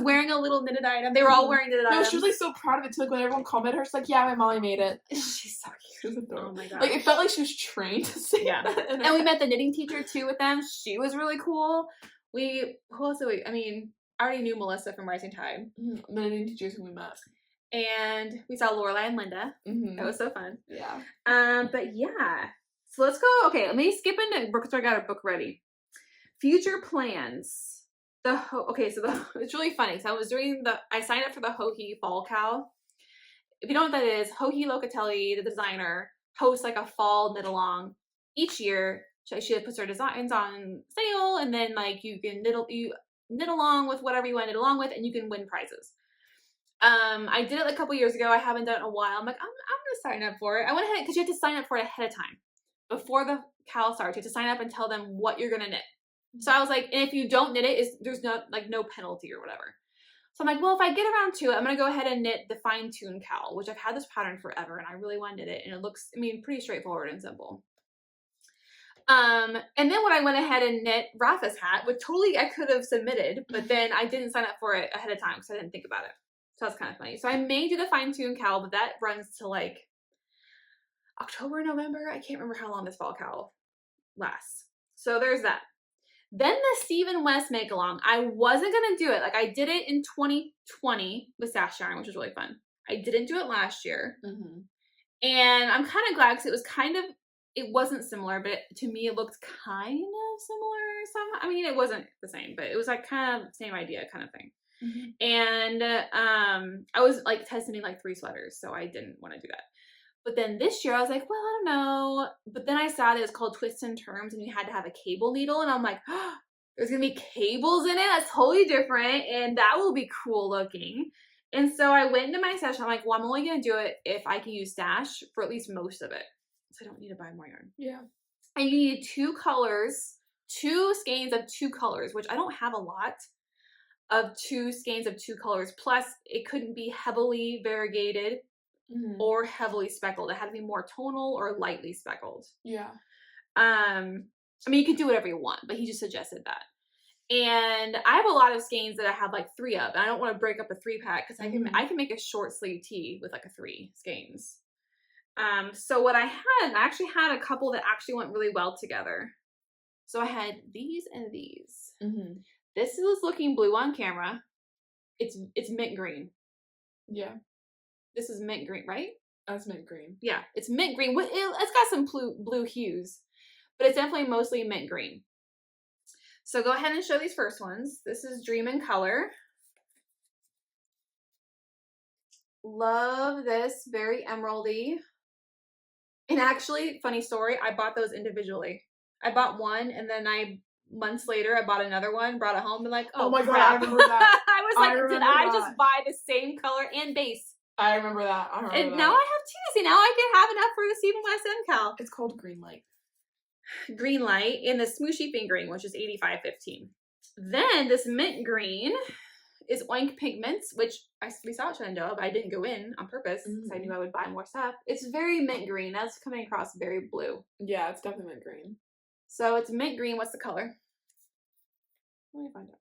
wearing a little knitted item. They were all wearing knitted items. No, she was like so proud of it too. Like when everyone commented her, she's like, "Yeah, my mommy made it." She's so cute. She was adorable. Oh my god. Like it felt like she was trained to say that. And we met the knitting teacher too with them. She was really cool. Who else did we? I mean, I already knew Melissa from Rising Tide. The knitting teachers who we met. And we saw Lorelai and Linda. That was so fun. Yeah. But yeah. So let's go. Okay, let me skip into Brooke. So I got a book ready. Future plans. It's really funny. So I signed up for the Joji Fall Cow. If you don't know what that is, Joji Locatelli, the designer, hosts like a fall knit along each year. she puts her designs on sale, and then like you can knit along with whatever you want to knit along with, and you can win prizes. I did it a couple years ago. I haven't done it in a while. I'm like, I'm gonna sign up for it. I went ahead because you have to sign up for it ahead of time before the cal starts. You have to sign up and tell them what you're gonna knit. So I was like, and if you don't knit it, there's no penalty or whatever. So I'm like, well, if I get around to it, I'm gonna go ahead and knit the fine tune cowl, which I've had this pattern forever, and I really want to knit it, and it looks, I mean, pretty straightforward and simple. And then when I went ahead and knit Rafa's hat, which totally I could have submitted, but then I didn't sign up for it ahead of time because I didn't think about it. So that's kind of funny. So I may do the fine tune cowl, but that runs to like October, November. I can't remember how long this fall cowl lasts. So there's that. Then the Stephen West make along. I wasn't going to do it. Like I did it in 2020 with Sash Yarn, which was really fun. I didn't do it last year. Mm-hmm. And I'm kind of glad because it was it wasn't similar, but to me it looked kind of similar. I mean, it wasn't the same, but it was like kind of same idea kind of thing. Mm-hmm. And I was like testing like 3 sweaters, so I didn't want to do that. But then this year I was like, well, I don't know. But then I saw that it was called Twists and Turns, and you had to have a cable needle, and I'm like, oh, there's gonna be cables in it. That's totally different, and that will be cool looking. And so I went into my stash, and I'm like, well, I'm only gonna do it if I can use stash for at least most of it. So I don't need to buy more yarn. Yeah. And you need 2 colors, 2 skeins of 2 colors, which I don't have a lot of 2 skeins of 2 colors. Plus, it couldn't be heavily variegated or heavily speckled. It had to be more tonal or lightly speckled. Yeah. I mean, you could do whatever you want, but he just suggested that. And I have a lot of skeins that I have like 3 of, and I don't want to break up a 3-pack because I can make a short sleeve tee with like a 3 skeins. So what I actually had a couple that actually went really well together. So I had these and these. Mm-hmm. This is looking blue on camera. It's mint green. Yeah. This is mint green, right? That's mint green. Yeah, it's mint green. It's got some blue hues, but it's definitely mostly mint green. So go ahead and show these first ones. This is Dream in Color. Love this, very emeraldy. And actually, funny story, I bought those individually. I bought one, and then months later, I bought another one, brought it home, and like, oh my crap. God, I remember that. I was like, did I just buy the same color and base? I remember that. Now I have 2. See, now I can have enough for the Stephen West cal. It's called Green Light. Green Light in the Smooshy Fingering, which is $85.15. Then this mint green is Oink Pigments, which we saw at Shenandoah, but I didn't go in on purpose because I knew I would buy more stuff. It's very mint green. That's coming across very blue. Yeah, it's definitely mint green. So it's mint green. What's the color? Let me find out.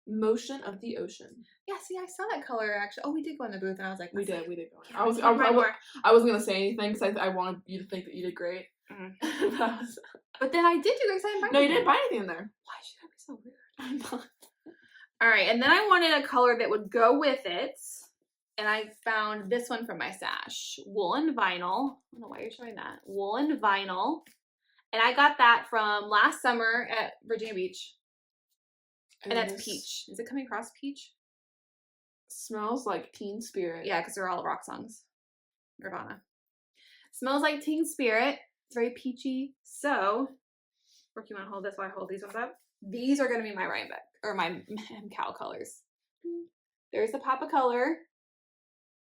Motion of the Ocean. Yeah, see, I saw that color actually. Oh, we did go in the booth, and I was like, we did go in. I wasn't gonna say anything because I wanted you to think that you did great. Mm-hmm. But then I did do this. No, you didn't buy anything in there. Why should that be so weird? I'm not. All right, and then I wanted a color that would go with it, and I found this one from my stash, Woolen Vinyl. I don't know why you're showing that. Woolen Vinyl, and I got that from last summer at Virginia Beach. And that's peach. Is it coming across peach? Smells like Teen Spirit. Yeah, because they're all rock songs. Nirvana. Smells like Teen Spirit. It's very peachy. So, Brooke, you want to hold this while I hold these ones up? These are going to be my Rhinebeck, or my cow colors. There's the pop of color.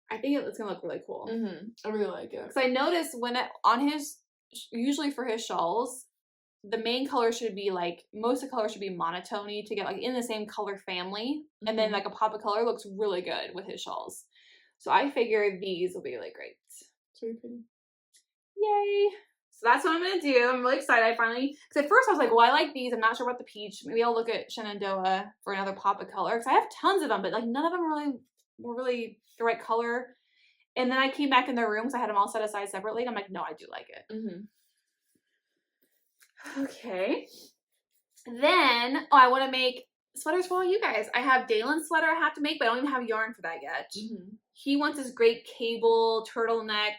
I think it's going to look really cool. Mm-hmm. I really like it. Because I noticed usually for his shawls, the main color should be like, most of the color should be monotone to get like in the same color family. Mm-hmm. And then like a pop of color looks really good with his shawls. So I figure these will be really great. It's very pretty. Yay. So that's what I'm going to do. I'm really excited. I finally, because at first I was like, well, I like these. I'm not sure about the peach. Maybe I'll look at Shenandoah for another pop of color. Because I have tons of them, but like none of them were really the right color. And then I came back in their rooms. I had them all set aside separately. And I'm like, no, I do like it. Mm-hmm. Okay. Then, I want to make sweaters for all you guys. I have Dalen's sweater I have to make, but I don't even have yarn for that yet. Mm-hmm. He wants this great cable turtleneck,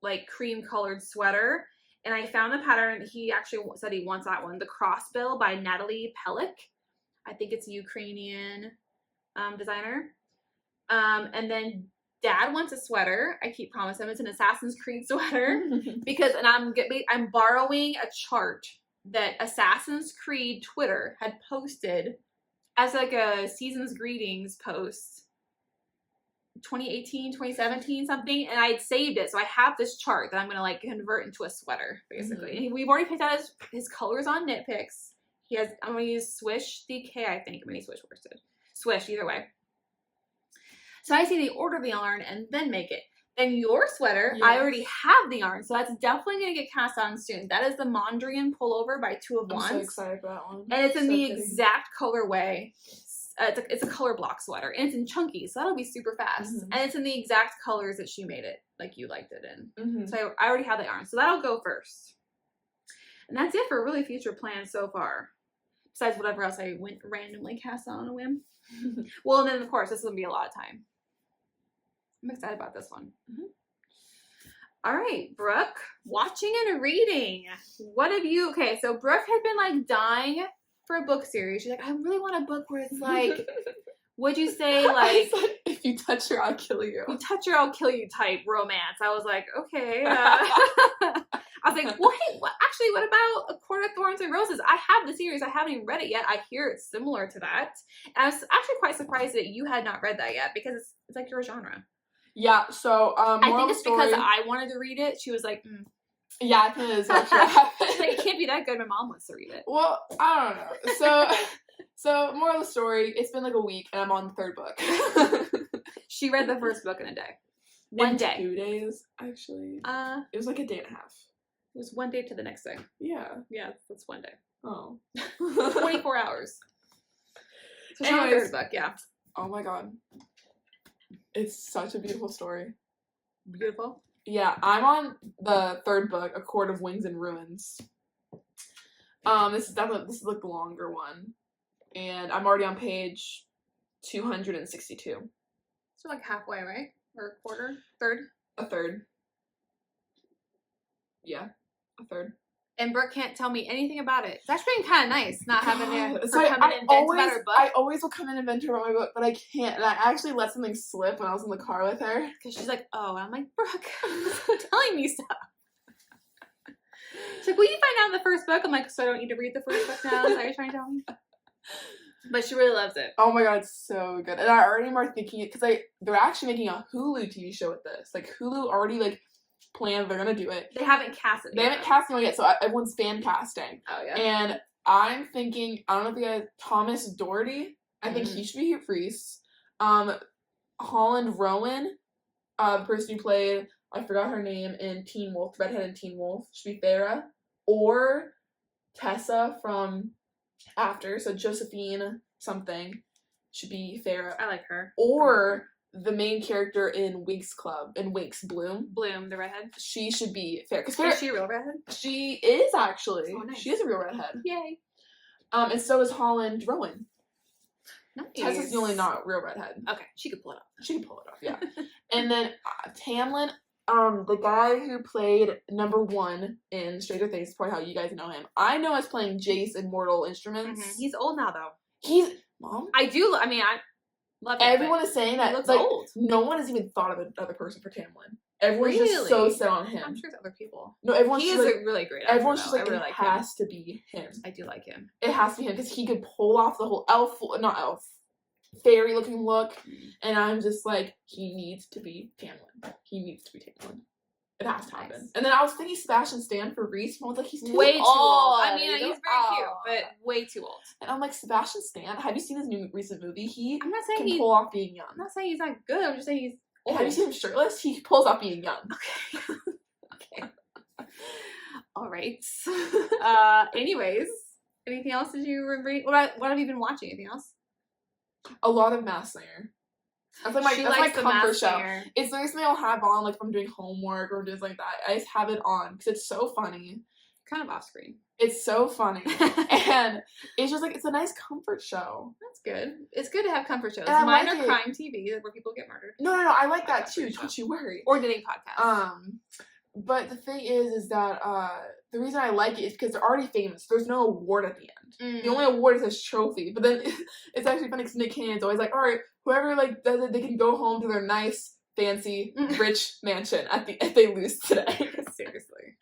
like cream colored sweater. And I found a pattern. He actually said he wants that one. The Crossbill by Natalie Pelik. I think it's a Ukrainian designer. And then dad wants a sweater. I keep promising him it's an Assassin's Creed sweater and I'm borrowing a chart that Assassin's Creed Twitter had posted as like a season's greetings post 2018, 2017, something, and I had saved it. So I have this chart that I'm going to like convert into a sweater, basically. And we've already picked out his colors on Knit Picks. I'm going to use Swish DK, I think. I'm going to use Swish worsted. Swish, either way. So I say they order the yarn and then make it. Then your sweater, yes. I already have the yarn, so that's definitely going to get cast on soon. That is the Mondrian pullover by 2 of Wands. I'm so excited for that one. And it's in the exact colorway. It's a color block sweater, and it's in chunky, so that'll be super fast. And it's in the exact colors that she made it, like you liked it in. So I already have the yarn, so that'll go first. And that's it for really future plans so far. Besides whatever else I went randomly cast on a whim. Well, and then of course this will be a lot of time. I'm excited about this one. All right, Brooke, watching and reading. What have you? Okay, so Brooke had been like dying for a book series. She's like, I really want a book where it's like, would you say like, if you touch her, I'll kill you. You touch her, I'll kill you type romance. I was like, okay. I was like, well, hey, actually, what about A Court of Thorns and Roses? I have the series. I haven't even read it yet. I hear it's similar to that. And I was actually quite surprised that you had not read that yet because it's like your genre. Yeah, so I think it's because I wanted to read it. She was like, Yeah, I think it is actually. It can't be that good. My mom wants to read it. Well, I don't know. So moral of the story, it's been like a week and I'm on the 3rd book. She read the first book in a day. One day. 2 days, actually. It was like a day and a half. It was one day to the next day. Yeah. Yeah, that's one day. Oh. 24 hours. So she's on the 3rd book, yeah. Oh my god. It's such a beautiful story. Beautiful? Yeah, I'm on the 3rd book, A Court of Wings and Ruins. This is like the longer one. And I'm already on page 262. So like halfway, right? Or a quarter? 3rd? A 3rd. Yeah, a 3rd. And Brooke can't tell me anything about it. It's actually been kind of nice not having her so come in and vent about her book. I always will come in and vent about my book, but I can't. And I actually let something slip when I was in the car with her. Because she's like, oh, and I'm like, Brooke, stop telling me stuff. She's like, will you find out in the first book? I'm like, so I don't need to read the first book now? Is that what you're trying to tell me? But she really loves it. Oh my god, it's so good. And I already am thinking it, because they're actually making a Hulu TV show with this. Like, Hulu already, like, planned they're gonna do it. They haven't cast it yet. They haven't cast it yet, so everyone's fan casting. Oh, yeah. And I'm thinking, I don't know if you guys, Thomas Doherty, I think he should be Hugh Freeze. Holland Rowan, the person who played, I forgot her name, in Teen Wolf, redhead in Teen Wolf, should be Farah. Or Tessa from After, so Josephine something should be Farah. I like her. Or the main character in Winx Club, in Winx, Bloom, the redhead. she should be Farah. Is she a real redhead? She is, actually. Oh, nice. She is a real redhead. Yay. And so is Holland Rowan. Nice. Tessa's the only not real redhead. Okay, she could pull it off. She can pull it off, yeah. And then Tamlin, the guy who played number 1 in Stranger Things, is probably how you guys know him. I know as playing Jace in Mortal Instruments. He's old now, though. Mom? I love him. Everyone is saying that. He looks like, old. No one has even thought of another person for Tamlin. Everyone's just so set on him. I'm sure it's other people. No, everyone's he just is like, a really great actor. Everyone's just like, really it has to be him. I do like him. It has to be him because he could pull off the whole fairy looking look. And I'm just like, he needs to be Tamlin. He needs to be Tamlin. It has to happen. And then I was thinking Sebastian Stan for Reese. I was like, he's too way too old. I mean, he's very cute, but way too old. And I'm like, Sebastian Stan, have you seen his new recent movie? I'm not saying he can pull off being young. I'm not saying he's not good. I'm just saying he's old. Have you seen him shirtless? He pulls off being young. Okay. All right. Anyways, anything else did you read? What have you been watching? Anything else? A lot of Masked Singer. That's my comfort show. It's the something I'll have on, like, if I'm doing homework or doing like that. I just have it on because it's so funny. Kind of off screen. It's so funny. And it's just like, it's a nice comfort show. That's good. It's good to have comfort shows. Mine are crime TV where people get murdered. No, I like that too. Don't you worry. Or knitting podcasts. But the thing is that the reason I like it is because they're already famous. There's no award at the end. The only award is this trophy. But then it's actually funny because Nick Cannon's always like, all right, whoever like does it, they can go home to their nice fancy, rich mansion if they lose today. Seriously.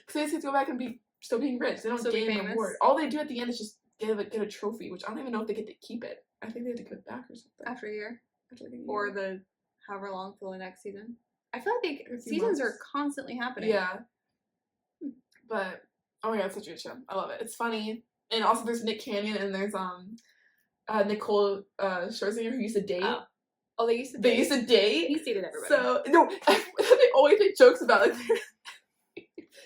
Because they just go back and be still being rich. They don't gain an award. All they do at the end is just get a trophy, which I don't even know if they get to keep it. I think they have to give it back or something. After a year. Or the however long till the next season. I feel like seasons are constantly happening. Yeah. But, oh my god, it's such a good show. I love it. It's funny. And also there's Nick Cannon and there's Nicole Scherzinger who used to date. Oh, they used to date? They used to date. He's dated everybody. So, no, they always make jokes about it.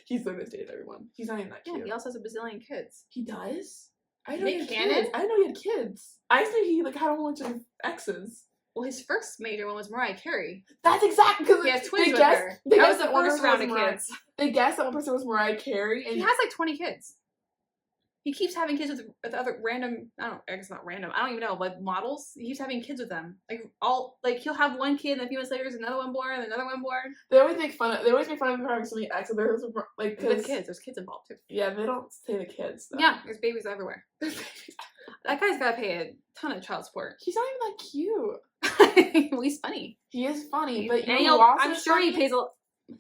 He's the most dated everyone. He's not even that cute. Yeah, he also has a bazillion kids. He does? I know Nick Cannon? I didn't know he had kids. I just knew he had a whole bunch of exes. Well, his first major one was Mariah Carey. That's exactly because he has twins with her. That was the first round of kids. They guessed that one person was Mariah Carey, and he has like 20 kids. He keeps having kids with other random. I guess not random. I don't even know, but models. He keeps having kids with them. He'll have one kid, and a few months later, there's another one born, and another one born. They always make fun of him for having so many exes. There's kids. There's kids involved too. Yeah, they don't say the kids. Though. Yeah, there's babies everywhere. That guy's gotta pay a ton of child support. He's not even that cute. Well, he's funny. He is funny, but I'm sure he pays a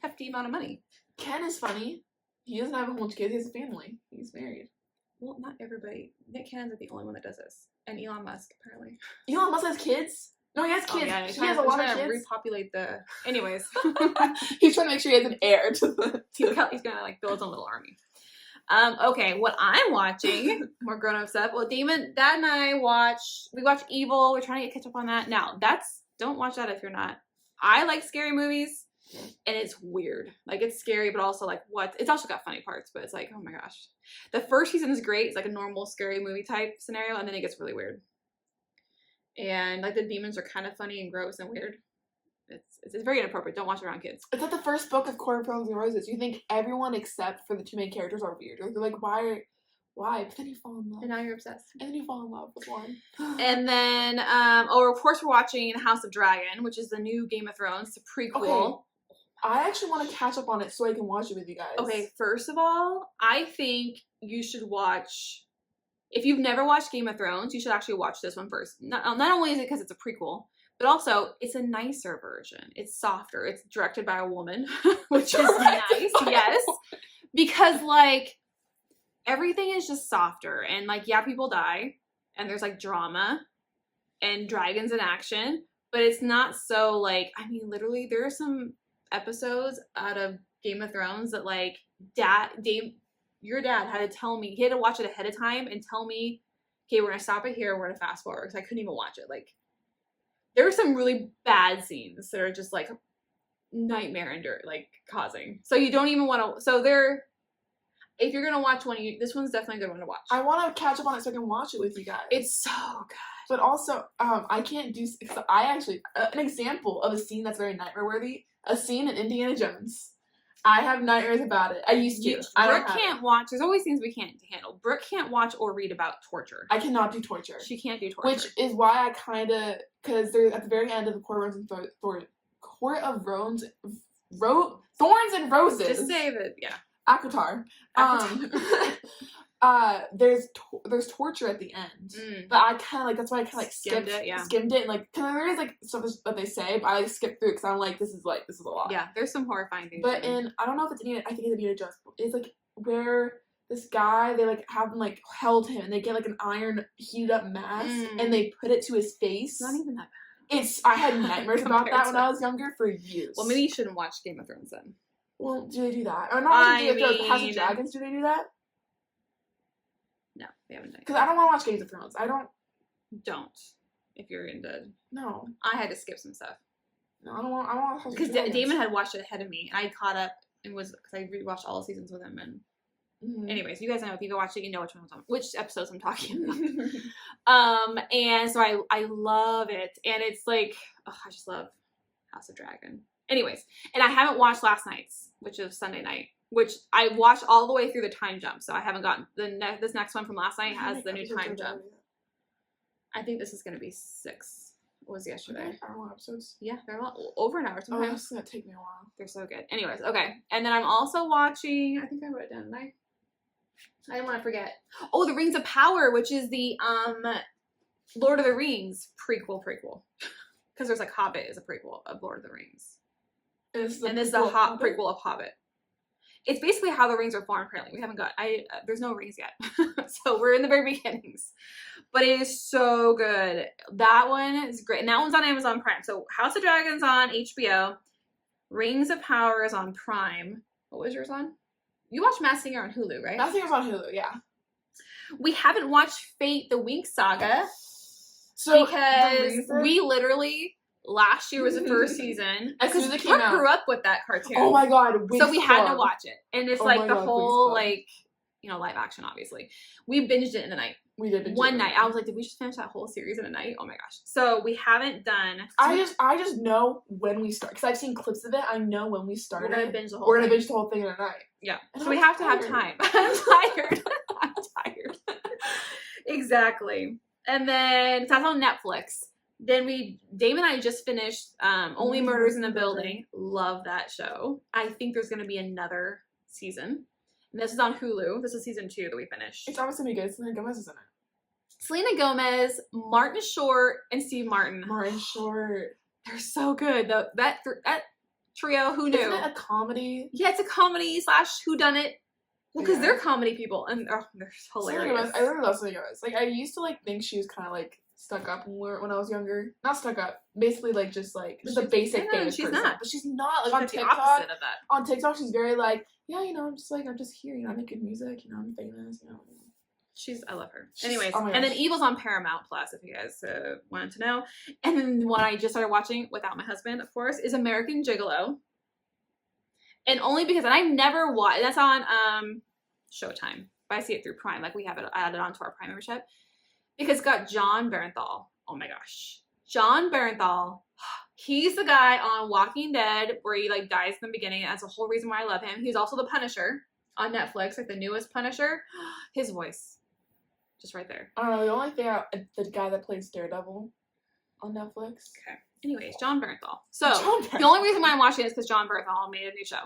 hefty amount of money. Ken is funny. He doesn't have a whole bunch of kids. He has a family. He's married. Well, not everybody. Nick Cannon's the only one that does this, and Elon Musk apparently. Elon Musk has kids. No, he has kids. Oh, yeah, he has a lot of kids. Repopulate the. Anyways, he's trying to make sure he has an heir to the. He's gonna build his own little army. Okay, what I'm watching, more grown-up stuff. Well, Dad and I watch Evil. We're trying to catch up on that. Now, don't watch that if you're not. I like scary movies, and it's weird. It's scary, but also what? It's also got funny parts, but it's oh my gosh. The first season is great. It's a normal scary movie type scenario, and then it gets really weird. And the demons are kind of funny and gross and weird. It's very inappropriate. Don't watch it around kids. It's like the first book of Pearl and Roses. You think everyone except for the two main characters are weird. They're like, why? But then you fall in love. And now you're obsessed. And then you fall in love with one. And then, of course we're watching House of Dragon, which is the new Game of Thrones, the prequel. Okay. I actually want to catch up on it so I can watch it with you guys. Okay, first of all, I think you should watch... If you've never watched Game of Thrones, you should actually watch this one first. Not only is it because it's a prequel, but also it's a nicer version. It's softer. It's directed by a woman, which is nice. Yes. Because, everything is just softer. And, people die. And there's, drama. And dragons in action. But it's not so, literally, there are some episodes out of Game of Thrones that, your dad had to tell me, he had to watch it ahead of time and tell me, okay, we're going to stop it here, we're going to fast forward, because I couldn't even watch it. There are some really bad scenes that are just, nightmare causing. So you don't even want to, if you're going to watch one, this one's definitely a good one to watch. I want to catch up on it so I can watch it with you guys. It's so good. But also, I can't do, an example of a scene that's very nightmare-worthy, a scene in Indiana Jones. I have nightmares about it. I used to. Brooke can't watch. There's always things we can't handle. Brooke can't watch or read about torture. I cannot do torture. She can't do torture. Which is why I because there's at the very end of the Court of Thorns and Roses. Just say that, yeah. Akatar. There's torture at the end, but I kind of that's why I kind of skimmed it, and cause there is stuff that they say, but I skip through because I'm this is a lot. Yeah, there's some horrifying things. But I don't know if it's Indiana. I think it's Indiana Jones. It's where this guy, they have him held him, and they get an iron heated up mask, and they put it to his face. It's not even that bad. I had nightmares about that when I was younger for years. Well, maybe you shouldn't watch Game of Thrones then. Well, do they do that? Or not? The House of Dragons? Do they do that? No, they haven't done it. Because I don't want to watch Game of Thrones. Don't. If you're into... No. I had to skip some stuff. No, I don't want to. Because Damon had watched it ahead of me, and I caught up and because I rewatched all the seasons with him, and anyways, you guys know, if you've watched it, you know which episodes I'm talking about. And so I love it, and it's I just love House of Dragon. Anyways, and I haven't watched last night's, which is Sunday night. Which I watched all the way through the time jump, so I haven't gotten this next one from last night has the new time jump. I think this is going to be 6. What was yesterday? Okay, hour episodes. Yeah, they're over an hour sometimes. Oh, it's going to take me a while. They're so good. Anyways, okay, and then I'm also watching. I think I wrote it down, didn't I? I didn't want to forget. Oh, the Rings of Power, which is the Lord of the Rings prequel. Because there's like Hobbit is a prequel of Lord of the Rings. And this is a prequel of Hobbit. It's basically how the rings were formed, apparently. We haven't got, there's no rings yet. So we're in the very beginnings. But it is so good. That one is great. And that one's on Amazon Prime. So House of Dragons on HBO. Rings of Power is on Prime. What was yours on? You watched Masked Singer on Hulu, right? Masked Singer's on Hulu, yeah. We haven't watched Fate the Winx Saga. So because we literally... Last year was the first season. As soon as it came out. Brooke grew up with that cartoon. Oh my god. So we had to watch it. And it's like the whole, like, you know, live action, obviously. We binged it in a night. We did binge it. One night. I was like, did we just finish that whole series in a night? Oh my gosh. So we haven't done. I just know when we start. Because I've seen clips of it. I know when we started. We're going to binge the whole We're going to binge the whole thing in a night. Yeah. So we have to have time. I'm tired. I'm tired. Exactly. And then that's on Netflix. Then Dave and I just finished Only Murders in the Building. Love that show. I think there's going to be another season. And this is on Hulu. This is season 2 that we finished. It's always going to be good. Selena Gomez is in it. Selena Gomez, Martin Short, and Steve Martin. Martin Short. They're so good. That trio, who knew? Isn't it a comedy? Yeah, it's a comedy / whodunit. Well, because they're comedy people. And they're hilarious. I really love Selena Gomez. Like, I used to, like, think she was kind of, like, stuck up when I was younger. Not stuck up. Basically, like, just a basic famous person. Not. But she's not. Like, on TikTok. The opposite of that. On TikTok, she's very, like, yeah, you know, I'm just here. You know, I make good music. You know, I'm famous. You know. I love her. Anyways, and then Evil's on Paramount Plus, if you guys wanted to know. And then what I just started watching without my husband, of course, is American Gigolo. And only because, and I've never watched, that's on Showtime, but I see it through Prime. Like, we have it added onto our Prime membership. Because it's got John Bernthal. Oh my gosh. John Bernthal. He's the guy on Walking Dead where he like dies in the beginning. That's the whole reason why I love him. He's also the Punisher on Netflix, like the newest Punisher. His voice. Just right there. The only thing, the guy that plays Daredevil on Netflix. Okay. Anyways, John Bernthal. So, the only reason why I'm watching it is because John Bernthal made a new show.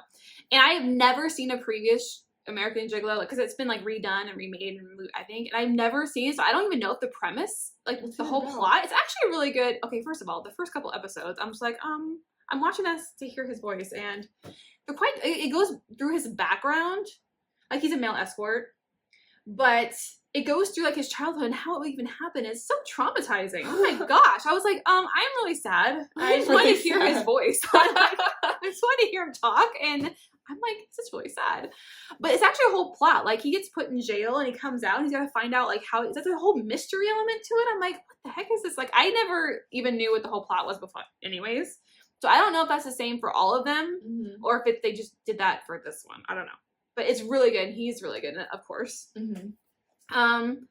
And I have never seen a previous American Gigolo, because it's been like redone and remade, and I think, and I've never seen it, so I don't even know if the premise, like the whole plot, it's actually really good. Okay, first of all, the first couple episodes, I'm just like, I'm watching this to hear his voice, and they're quite, it goes through his background, like he's a male escort, but it goes through like his childhood and how it even happened. It's so traumatizing. Oh my gosh. I was like, I'm really sad. I just want to hear his voice. I just want to hear him talk, and I'm like, this is really sad. But it's actually a whole plot. Like, he gets put in jail and he comes out and he's got to find out, like, how, that's a whole mystery element to it. I'm like, what the heck is this? Like, I never even knew what the whole plot was before anyways. So I don't know if that's the same for all of them or if they just did that for this one. I don't know. But it's really good. He's really good in it, of course. And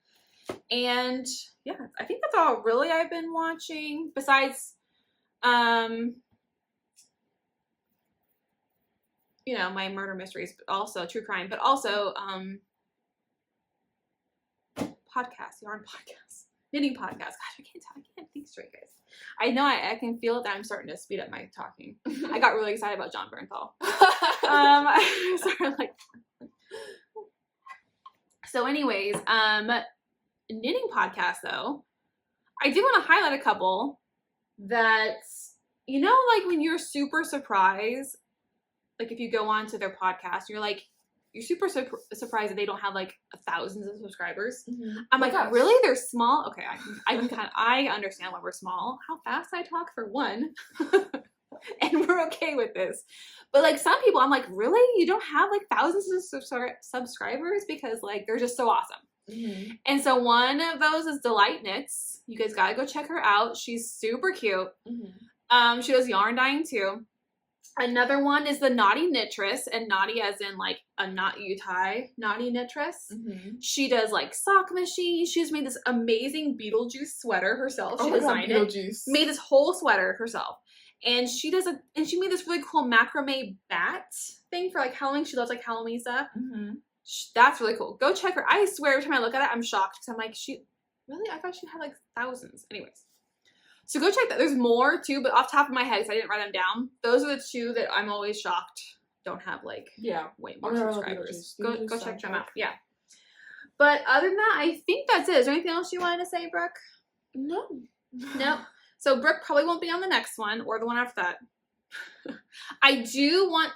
yeah, I think that's all really I've been watching besides, you know, my murder mysteries, but also true crime, but also podcasts, yarn podcasts, knitting podcasts. Gosh, I can't think straight, guys. I know I can feel it that I'm starting to speed up my talking. I got really excited about John Bernthal. So anyways, knitting podcast though, I do want to highlight a couple that, you know, like when you're super surprised, like if you go on to their podcast, you're super surprised that they don't have like thousands of subscribers. I'm like, really? They're small? Okay, I understand why we're small. How fast I talk for one. And we're okay with this. But like some people, I'm like, really? You don't have like thousands of subscribers? Because like they're just so awesome. And so one of those is Delight Knits. You guys gotta go check her out. She's super cute. She does yarn dyeing too. Another one is the Naughty Knitress, and naughty as in like a knot you tie, naughty knitress. She does like sock machines. She's made this amazing Beetlejuice sweater herself. She designed it. Made this whole sweater herself. And she does and she made this really cool macrame bat thing for like Halloween. She loves like Halloween stuff. That's really cool. Go check her. I swear every time I look at it, I'm shocked because I'm like, really? I thought she had like thousands. Anyways. So go check that. There's more too, but off the top of my head, because I didn't write them down, those are the two that I'm always shocked don't have like way more subscribers. Go check them out. Yeah. But other than that, I think that's it. Is there anything else you wanted to say, Brooke? No. No. So Brooke probably won't be on the next one or the one after that. I do want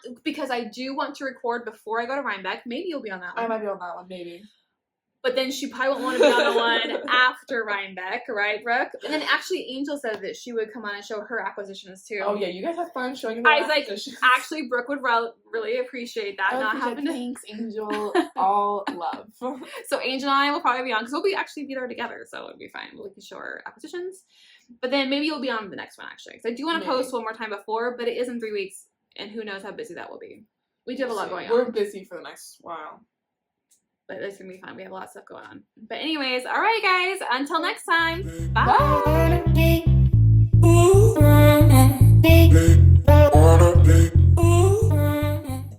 to record before I go to Rhinebeck. Maybe you'll be on that one. I might be on that one, maybe. But then she probably won't want to be on the one after Rhinebeck, right, Brooke? And then actually Angel said that she would come on and show her acquisitions too. Oh yeah, you guys have fun showing the I was like, actually, Brooke would really appreciate that. Not having to... Thanks, Angel. All love. So Angel and I will probably be on because we'll be there together, so it'll be fine. We can show our acquisitions. But then maybe you'll be on the next one actually. Because I do want to post one more time before, but it is in 3 weeks, and who knows how busy that will be. We do have a lot going on. We're busy for the next while. But it's going to be fun. We have a lot of stuff going on. But anyways, all right, guys. Until next time. Bye.